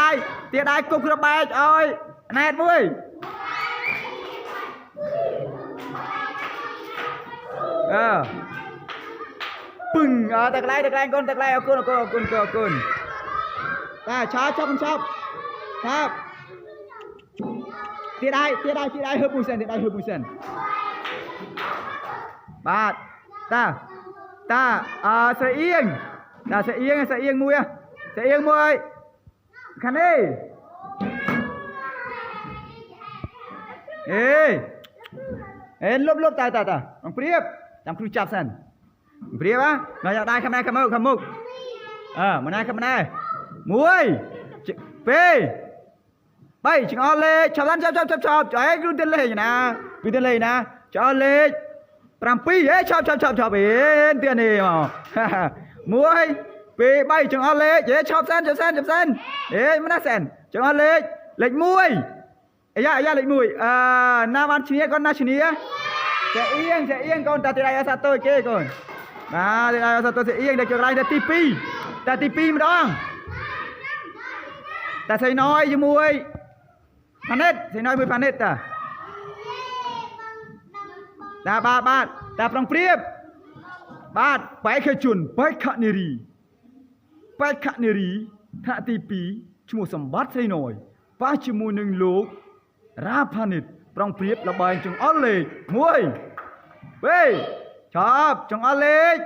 Speaker 1: ด้กุกระบายอ้อยแนทมวยปึ้งตะไคร้ก้นตะไคร้เอาก้นตาชอบครับเตี้ยได้เฮอร์บูเซนบาดตาเสียเอียงมวยคันนี้ลบตาลองเปรียบจำครูจับสันเปรียบวะเราอยากได้คำมุกมันได้มวยไปชิงออเล่ชอบจ่อยกูเต้นเลยนะจ่อเล่ปรำปีชอบเตียนี่มวยไปชิงออเล่ชอบเส้นมันน่าเส้นชิงออเล่มวยเล็กมวยนาวันชเนียก่อนนาชเนียเสียเอียงก่อนตาตีไรอาซาโต้เก้ก่อนตีไรอาซาโต้เสียเอียงเด็กจากไรแต่ตีปีมันดองแต่ใส่น้อยมวยพันเน็ตใส่น้อยมวยพันเน็ตตาบาดตาปรองเปรียบบาดไปขจุนไปขะเนรีถ้าตีปีชั่วโมงสมบัติใส่น้อยป้าชั่วโมงหนึ่งโลกราพันเน็ตปรองเปรียบระบายจงอ้อเล็กมวยชอบจงอ้อเล็ก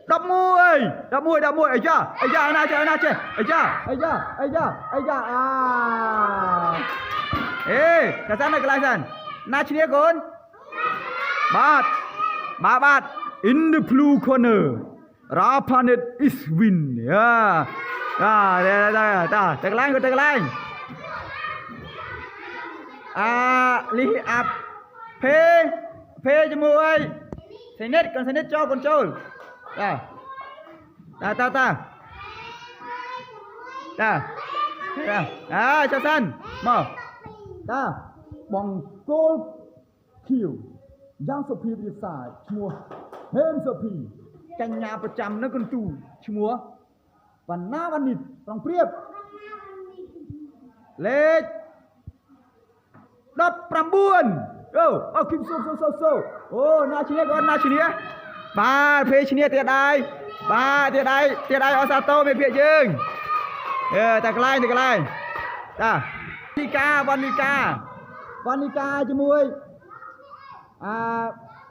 Speaker 1: ดับมวยไอ้ย่าน่าเจไอ้ย่ากระสันนักไล่สันนาชเนียก่อนบาด in the blue corner Rapanet is win ตะไลลีอัพเพจมวยเซเน็ตจอคนโจลตาชาซันมาตาบองโกลคิวยังสปีดีสายชัวเฮมสปีกัญญาประจำนักกุนตูชัววันหน้าวันนี้ต้องเปรียบเล็กดับปรำบุญคิมโซนาชเนียก่อนนาชเนียบาเพชเนียเตียได้ออซาโตไม่เพียยึงตะไคร้ตาวันนิกาจมวย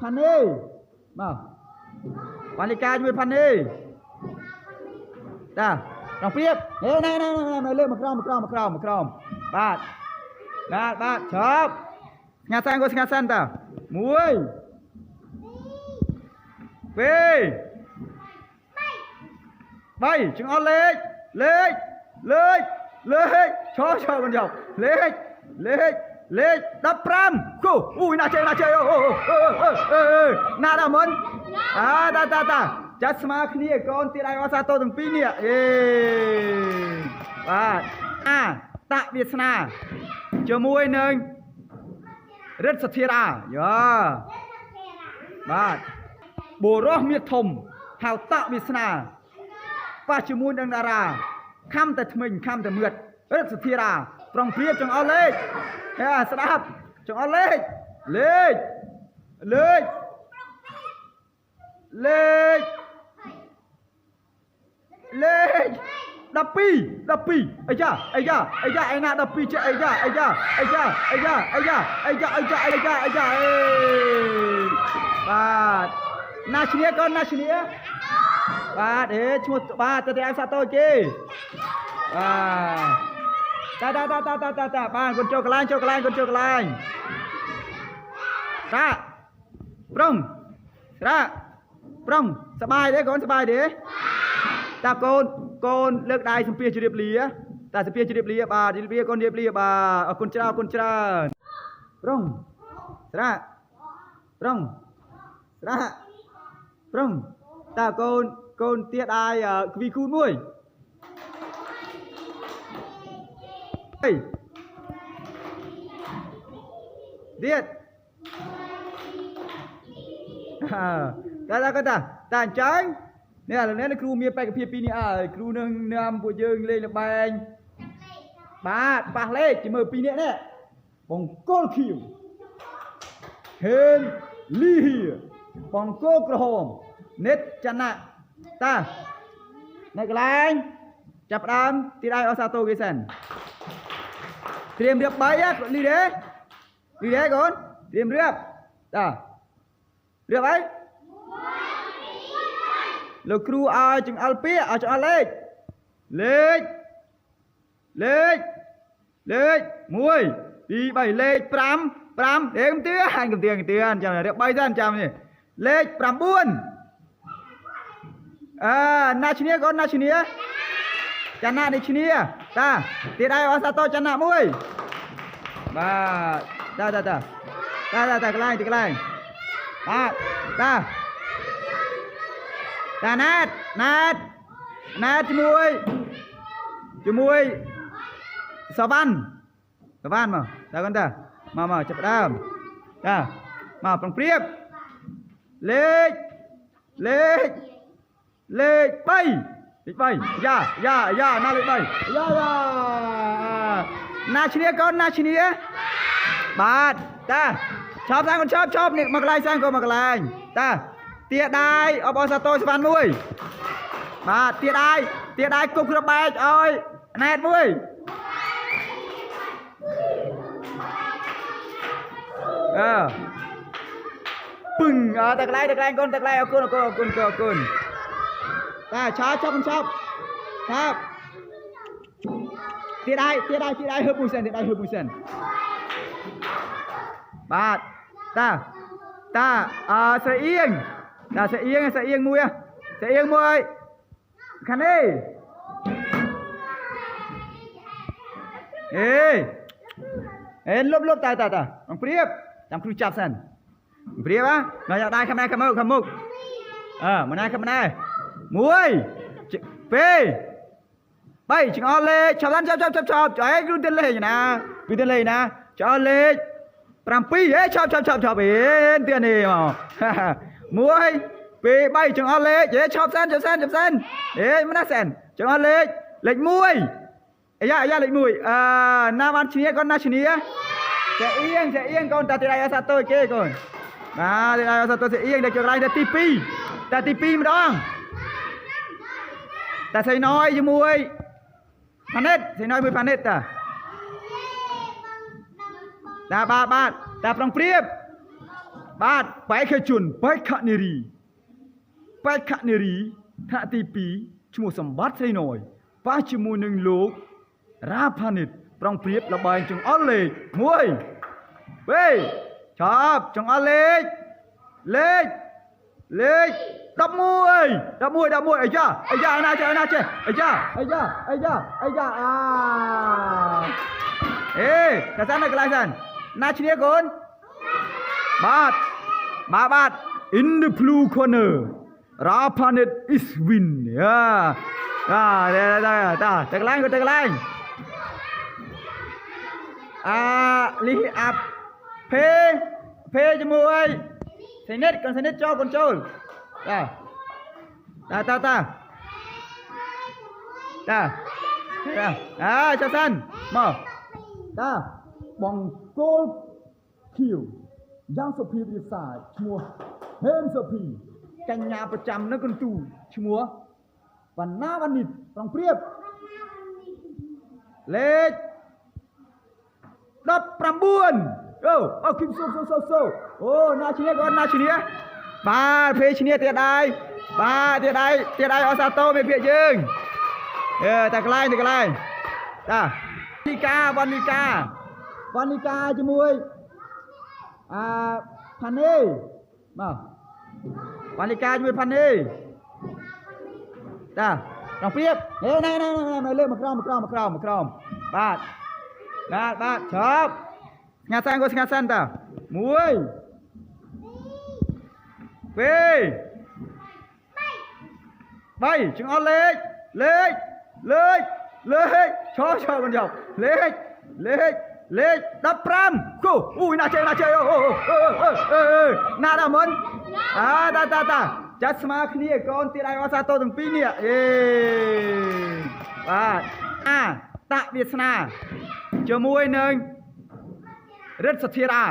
Speaker 1: พันเน่มาวันนิกาจมวยพันเน่ลองเปรียบนายเริ่มมาครามบาดชอบงานสร้างก็งานสั้นตาม មួយពីរបីចង្អុលលេខឈរកូនចៅលេខ15គូអូយណាជើណាដល់មុនតាចាត់ស្មើគ្នាកូនទៀតឲ្យអសាទរទាំងពីរនេះបាទតវាសនាជាមួយនឹងរិទ្ធសធារាយ៉ាបាទបុរសមាសធំហៅតវាសនាប៉ះជាមួយនឹងតារាខំតែថ្មិញខំតែមឿតរិទ្ធសធារាប្រុងព្រៀបចង្អុលលេខស្ដាប់ចង្អុលលេខ12អាយ៉ាឯណា12ចេះអាយ៉ាបាទណាឈ្នះកូនណាឈ្នះបាទឈ្មោះបាទទៅឲ្យសាទរគេបាទតាបានកូនចូលកន្លែងតាប្រុងសบายទេកូនសบายទេតាកូនលើកដៃសំភារជម្រាបលាតាសំភារជម្រាបលាបាទជម្រាបលាកូនជម្រាបលាបាទអរគុណច្រើនប្រុងតាកូនទៀតអាយគវីគូនមួយទៀតតាអញ្ចឹងនេះឥឡូវនេះគ្រូមានបេក្ខភាពពីរនេះគ្រូនឹងនាំពួកយើងលេងល្បែងបាទប៉ះលេខជាមួយពីរនាក់នេះបង្គោលខៀវហេនលីហៀបង្គោលក្រហមនិតចណៈតានៅកន្លែងចាប់ផ្ដើមទីដៃអសាទរគេសិនត្រៀមរៀប3លីទេកូនត្រៀមរៀបតារៀបអីលោកគ្រូឲ្យចង្អុលពាក្យឲ្យចង្អុលលេខ1 2 3លេខ5ទេកំទាហាញកំទាចាំរៀប3សិនចាំនេះលេខ9ណាឈ្នះកូនណាឈ្នះចណានេះឈ្នះតាទៀតឲ្យអសាទរចណាមួយបាទតាកន្លែងបាទតាណាតជាមួយសវណ្ណមកតាកូនតាមកចាប់ដើមតាមកប្រុងព្រៀបលេខ3យ៉ាណាលេខ3យ៉ាណាឈ្នះកូនណាឈ្នះបាទតាឈប់សាំងកូនឈប់នេះមកកន្លែងសាំងកូនមកកន្លែងតាទាដៃអបអសាទរសវណ្ណមួយបាទទាដៃគប់គ្រាប់បែកឲ្យណែតមួយពឹងតែកន្លែងកូនតែកន្លែងអរគុណតាឆាចាប់ទាដៃហឺបមួយសិនបាទតាស្រីអៀងមួយខាងនេះលុបតាបងព្រៀបចាំគ្រូចាប់សិនព្រៀបណាយកដៃខាងមុខមកណាខាង1 2 3ចង្អុលលេខចាប់ចុះគ្រូទៅលេខណាចង្អុលលេខ7ចាប់ទៀតនេះមក1 2 3ចង្អុលលេខឈប់សិនមិនណាសិនចង្អុលលេខ1អាយ៉ាលេខ1ណាបានឈ្នះកូនណាឈ្នះចាអៀងកូនតាទីដៃអសាទរគេកូនទីដៃអសាទរអៀងដល់ចង្រៃទី2ម្ដងតាសៃណយជាមួយផានិតតាបាទតាប្រុងព្រៀបបាទបេក្ខជនបេក្ខនារីថ្នាក់ទី2ឈ្មោះសម្បត្តិស្រីណយប៉ះជាមួយនឹងលោករ៉ាផានិតប្រុងព្រៀបល្បែងចង្អុលលេខ1 2 ชอบจงเอาเลขดับมวยไอ้ย่าน่าเจไอ้ย่ากระสันนะกระสันน่าเชียร์คนบาด in the blue corner Rapanet is win ได้จากล่างลีอัพเพจมวยเซเน็ตโจคนโจตาชาซันมาตาบองโกลคิวยังสปีดีสายชัวเฮมสปีกัญญาประจำนักกุนตูชัววันหน้าวันนี้ต้องเปรียบเล็กดับประบุนเอาคิมโซโอ้นาชิเนียก่อนนาชิเนียบาเพชิเนียเตียได้เอาซาโต้ไม่เพียจึงแต่ไกลตาวันนิกาจมวยพันเน่มาวันนิกาจมวยพันเน่ตาต้องเปรียบนายเริ่มมาครอมบาดชอบงานสั้นตามวยไปจึงเอาเล็กชอบกันหยอกเล็กดับพรำกูอุ้ยน่าเจน่าดามันตาจัดสมาคณีก่อนที่ได้วาสาโตถึงปีนี้ตะวิศนาจมวยหนึ่งฤทธิ์สถิรา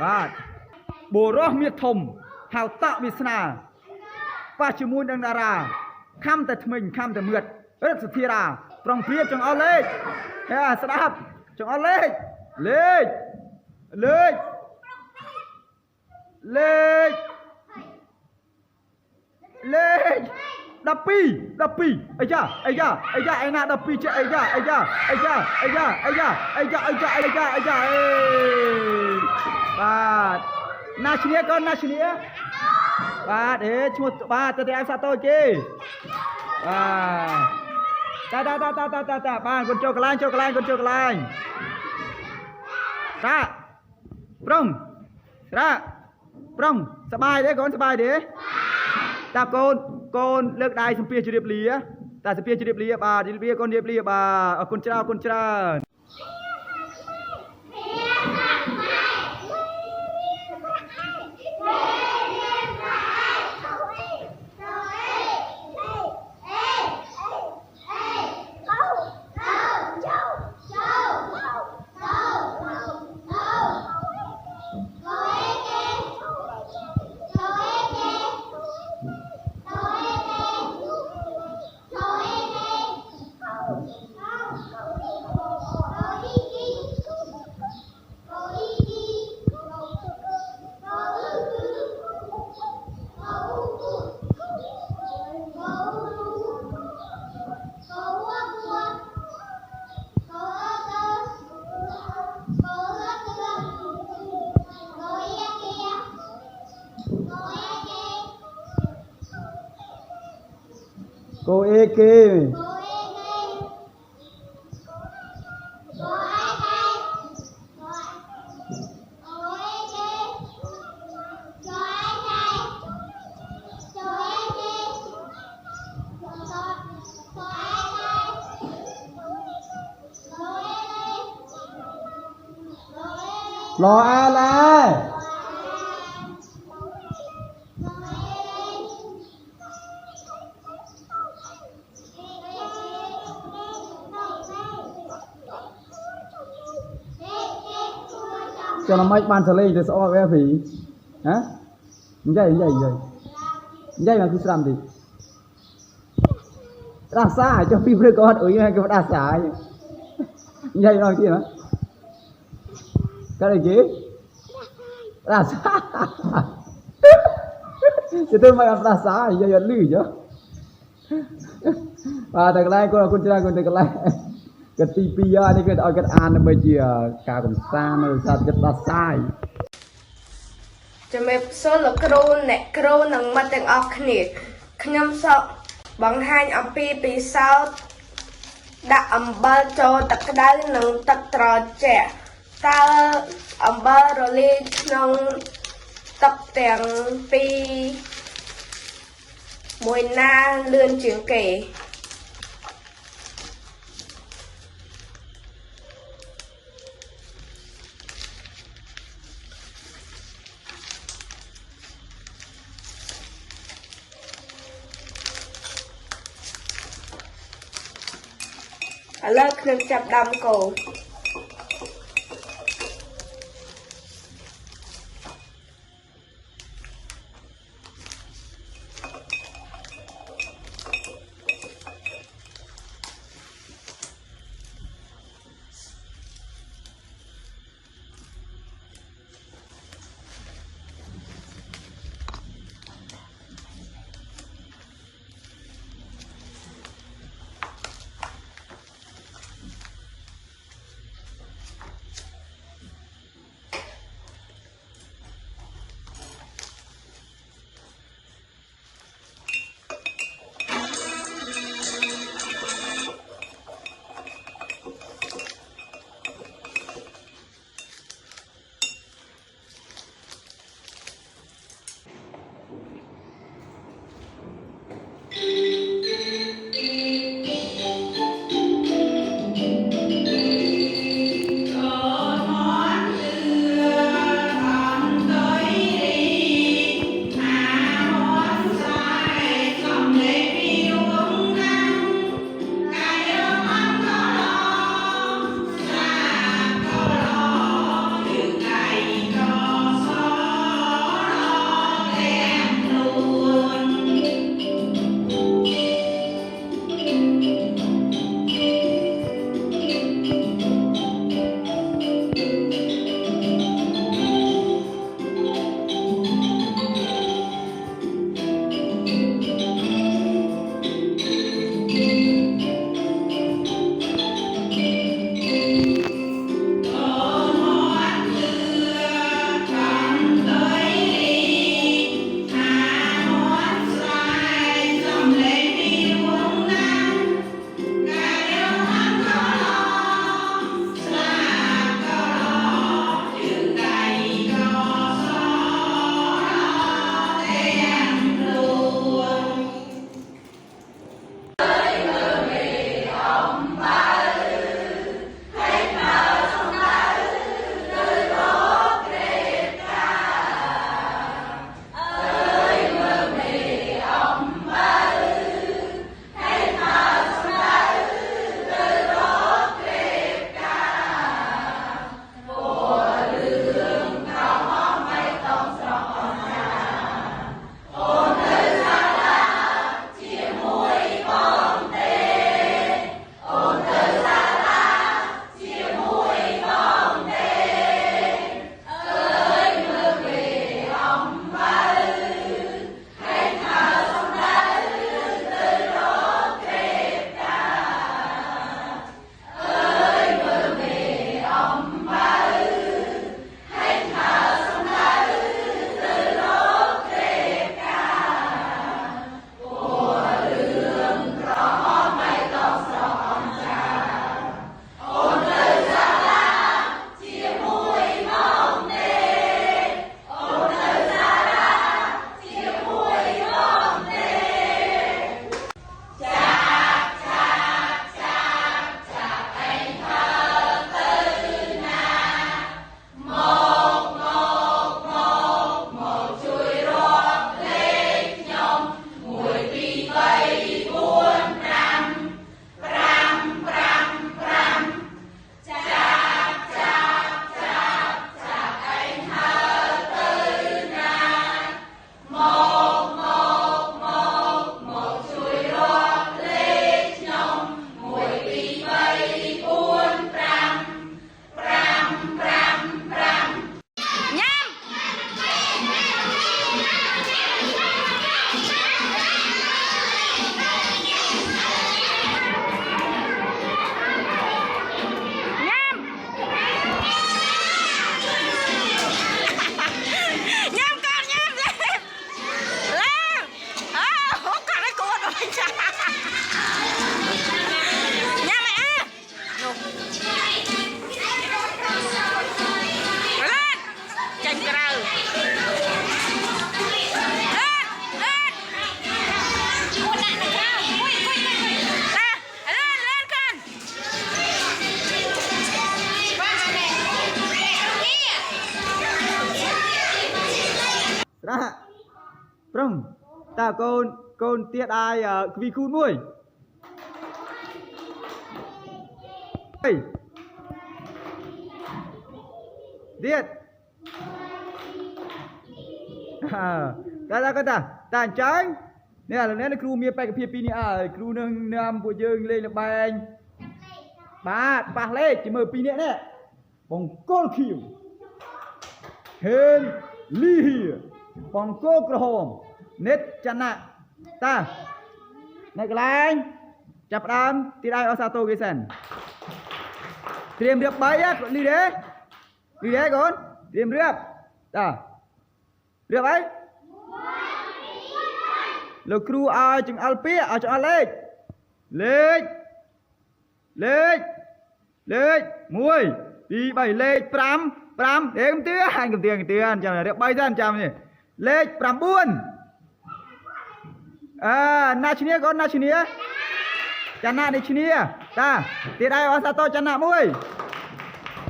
Speaker 1: บาดบุรุษเมียทมหาวตะวิศนาป้าจมวยดังดาราข้ามแต่ทมิงข้ามแต่เมือดฤทธิ์สถิราตรองเพียจงเอาเล็กสนับจงเอาเล็กดับปีไอ้ย่าไอ้นาดับปีเจ้าไอ้ย่าบาดนาชเนียก่อนบาดชวดบาดจะได้ซาโตเจตาบ้านคนโจกลายปรุงสบายเด้ก่อนสบายเด้ตาโกนเลิกได้สมเปียจะเรียบเลียแต่สมเปียจะเรียบเลียบาเรียบคนเรียบเลียบาคนเจ้าโกเอเกรออะไรcho nó mấy ban lên thì sao về phí hả vậy mà cứ làm gì đa xa cho phim được con ở như cái đa xa vậy nói gì mà cái này chứ đa xa thì tôi mày đa xa vậy vậy lử chứ và từ cái này con từ cái này cái tivi này cái ở cái an bây giờ cả còn xa nó sao rất là sai
Speaker 4: ជំរាបសួរលោកគ្រូអ្នកគ្រូនិងមិត្តទាំងអស់គ្នាខ្ញុំសូមបង្ហាញអំពីពិសោធន៍ដាក់អំបិលចូលទឹកក្តៅនិងទឹកត្រជាក់តើអំបិលរលាយក្នុងទឹកទាំងពីរមួយណាលឿនជាងគេ ឥឡូវខ្ញុំចាប់ដាំកូរ ឥ
Speaker 1: trong ta con tiết ai vì khu nuôi tiết ta trắng nè là nè crew miền Tây cái phía pin này crew nâng nam của dương lên là bài ba lên chỉ mở pin nè bóng con khiu hên ly hìa bóng cô cơ hồn nết chăn nạ ta này cái này chập đám thì đây Osato cái sân tìm được bấy á ly đế con tìm được ta được ấy lô crew ai chừng alpia ai chừng lên mùi đi bảy lên pram để cầm tiền chào được bay ra chào nhỉ lên pram buôn nachinia con nachinia chana đi chinia ta tiệt ai Osato chana mùi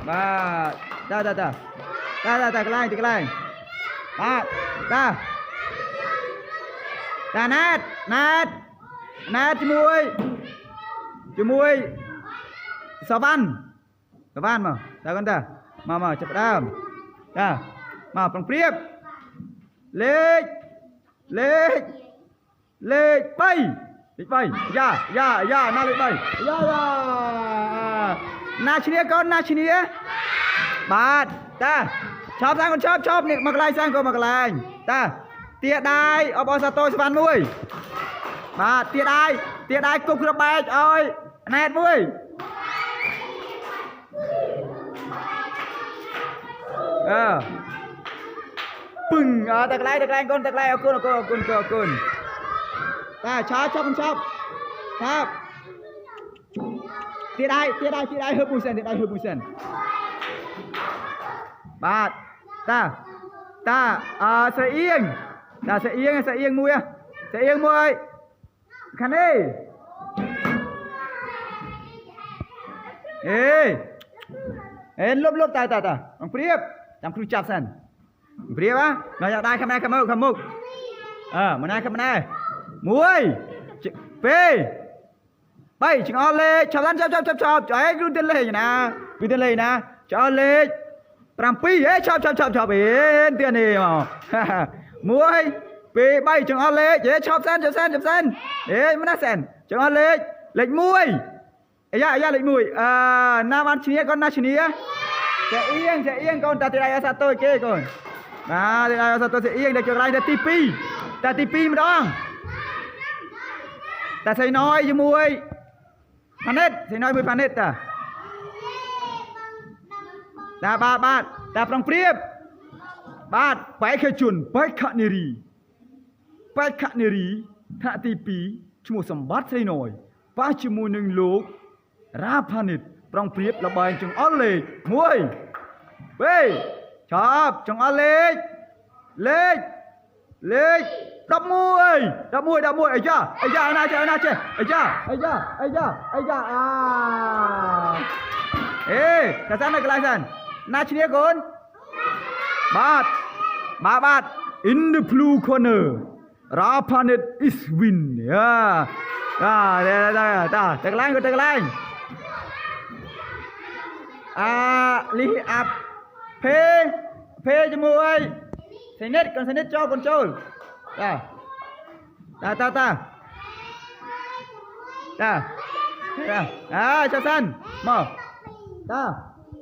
Speaker 1: ba ta cái này ta nát cho mùi sao văn mà ta con ta mà chập đam ta mà bằng priếp lên bay ya na lên bay ya na chinia bát ta chop sang con chop nè mặc lại sang con mặc lại ta tiệt đai ở Osato span mui bát tiệt đai cục ra bay ơi nét mui pừng tạc lại con ta chop con chop tiệt đai hơi bùi sen bát ta sẽ yên mui khăn đi lốp ta bằng priếp làm crew chập sen priếp á nó dạo đây khăm mục mà này muối phê bay chừng on lê chập cho ấy cứ tên lê nè cho lê làm pi ấy chập bên tiền này mà muối phê bay chừng on lê chế chập sen đấy mà sen chừng on lê lệch muối dạ lệch muối nam ăn chia con na chia sẽ yên con ta từ đây Osato kê con từ đây Osato sẽ yên để cho lại ta tipi mà đó ta sẽ nói với muối panet sẽ nói với panet ta ba ta prong priếp ba phải khơi chuẩn phải khát neri thạ tipi chmu sambat sẽ nói ba chmu nâng lục ra panet prong priếp là bài chừng on lê muối về chop chừng on lê đập mùi ấy cha na che ấy cha ta sang này cái lan na chia con bát in the blue corner Rapanet is win ta cái lan li áp phê cho mùi sẽ nết cho con trâu ta cho sân mở ta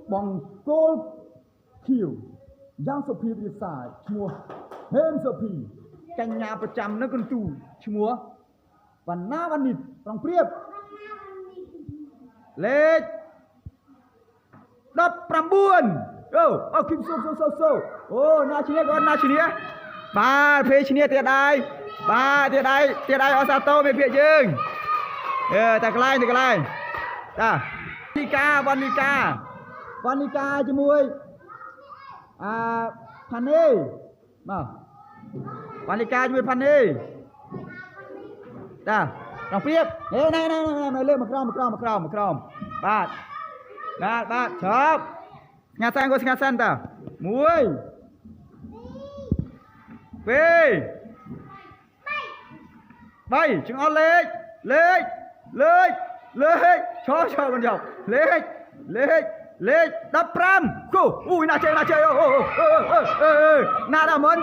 Speaker 1: bằng cô khiu giang sập phi bị xài chua hên sập phi canh nhàประจำ nó con chủ chua và na văn nịt bằng priếp lết đập pram buôn kim sâu na chia ba phê chia tiệt đai Osato về phía dương ta cái này ta Vanica cho mui Pane mà Vanica cho mui Pane ta đồng tiếp này lên một crom ba chớp ngã sang ta muối phê 3 ចង្អុលលេខឈរកូនចៅលេខ15គូអូយណាជើអូណាដល់មុន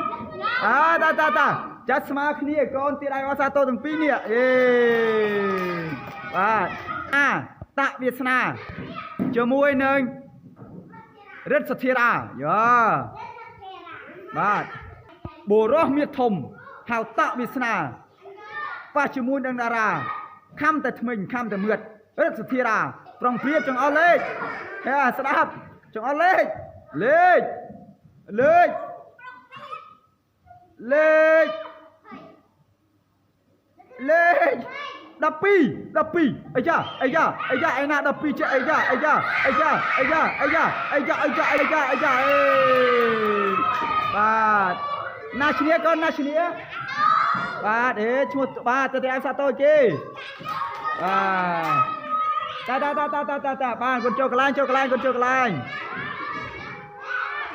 Speaker 1: តាចាត់ស្មើគ្នាកូនទៀតឲ្យអសាទរទាំងពីរនេះបាទតវាសនាជាមួយនឹងរិទ្ធសធារាយ៉ាបាទបុរសមាសធំហៅតវាសនាប៉ះជាមួយនឹងតារាខំតែថ្មិញខំតែមឿតរិទ្ធសធារាប្រុងព្រៀបចង្អុលលេខស្ដាប់ចង្អុលលេខ12អាយ៉ាឯណា12ចេះអាយ៉ាបាទណាឈ្នះកូនណាឈ្នះបាទឈ្មោះបាទទៅឲ្យសាទរគេបាទតាបានកូនចូលកន្លែងកូនចូលកន្លែង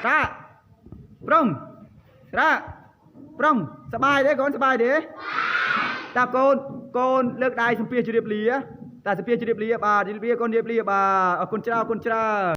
Speaker 1: តាប្រុងសบายទេកូនសบายទេតាកូនលើកដៃសំភារជម្រាបលាតាសំភារជម្រាបលាបាទជម្រាបលាកូនជម្រាបលាបាទអរគុណច្រើន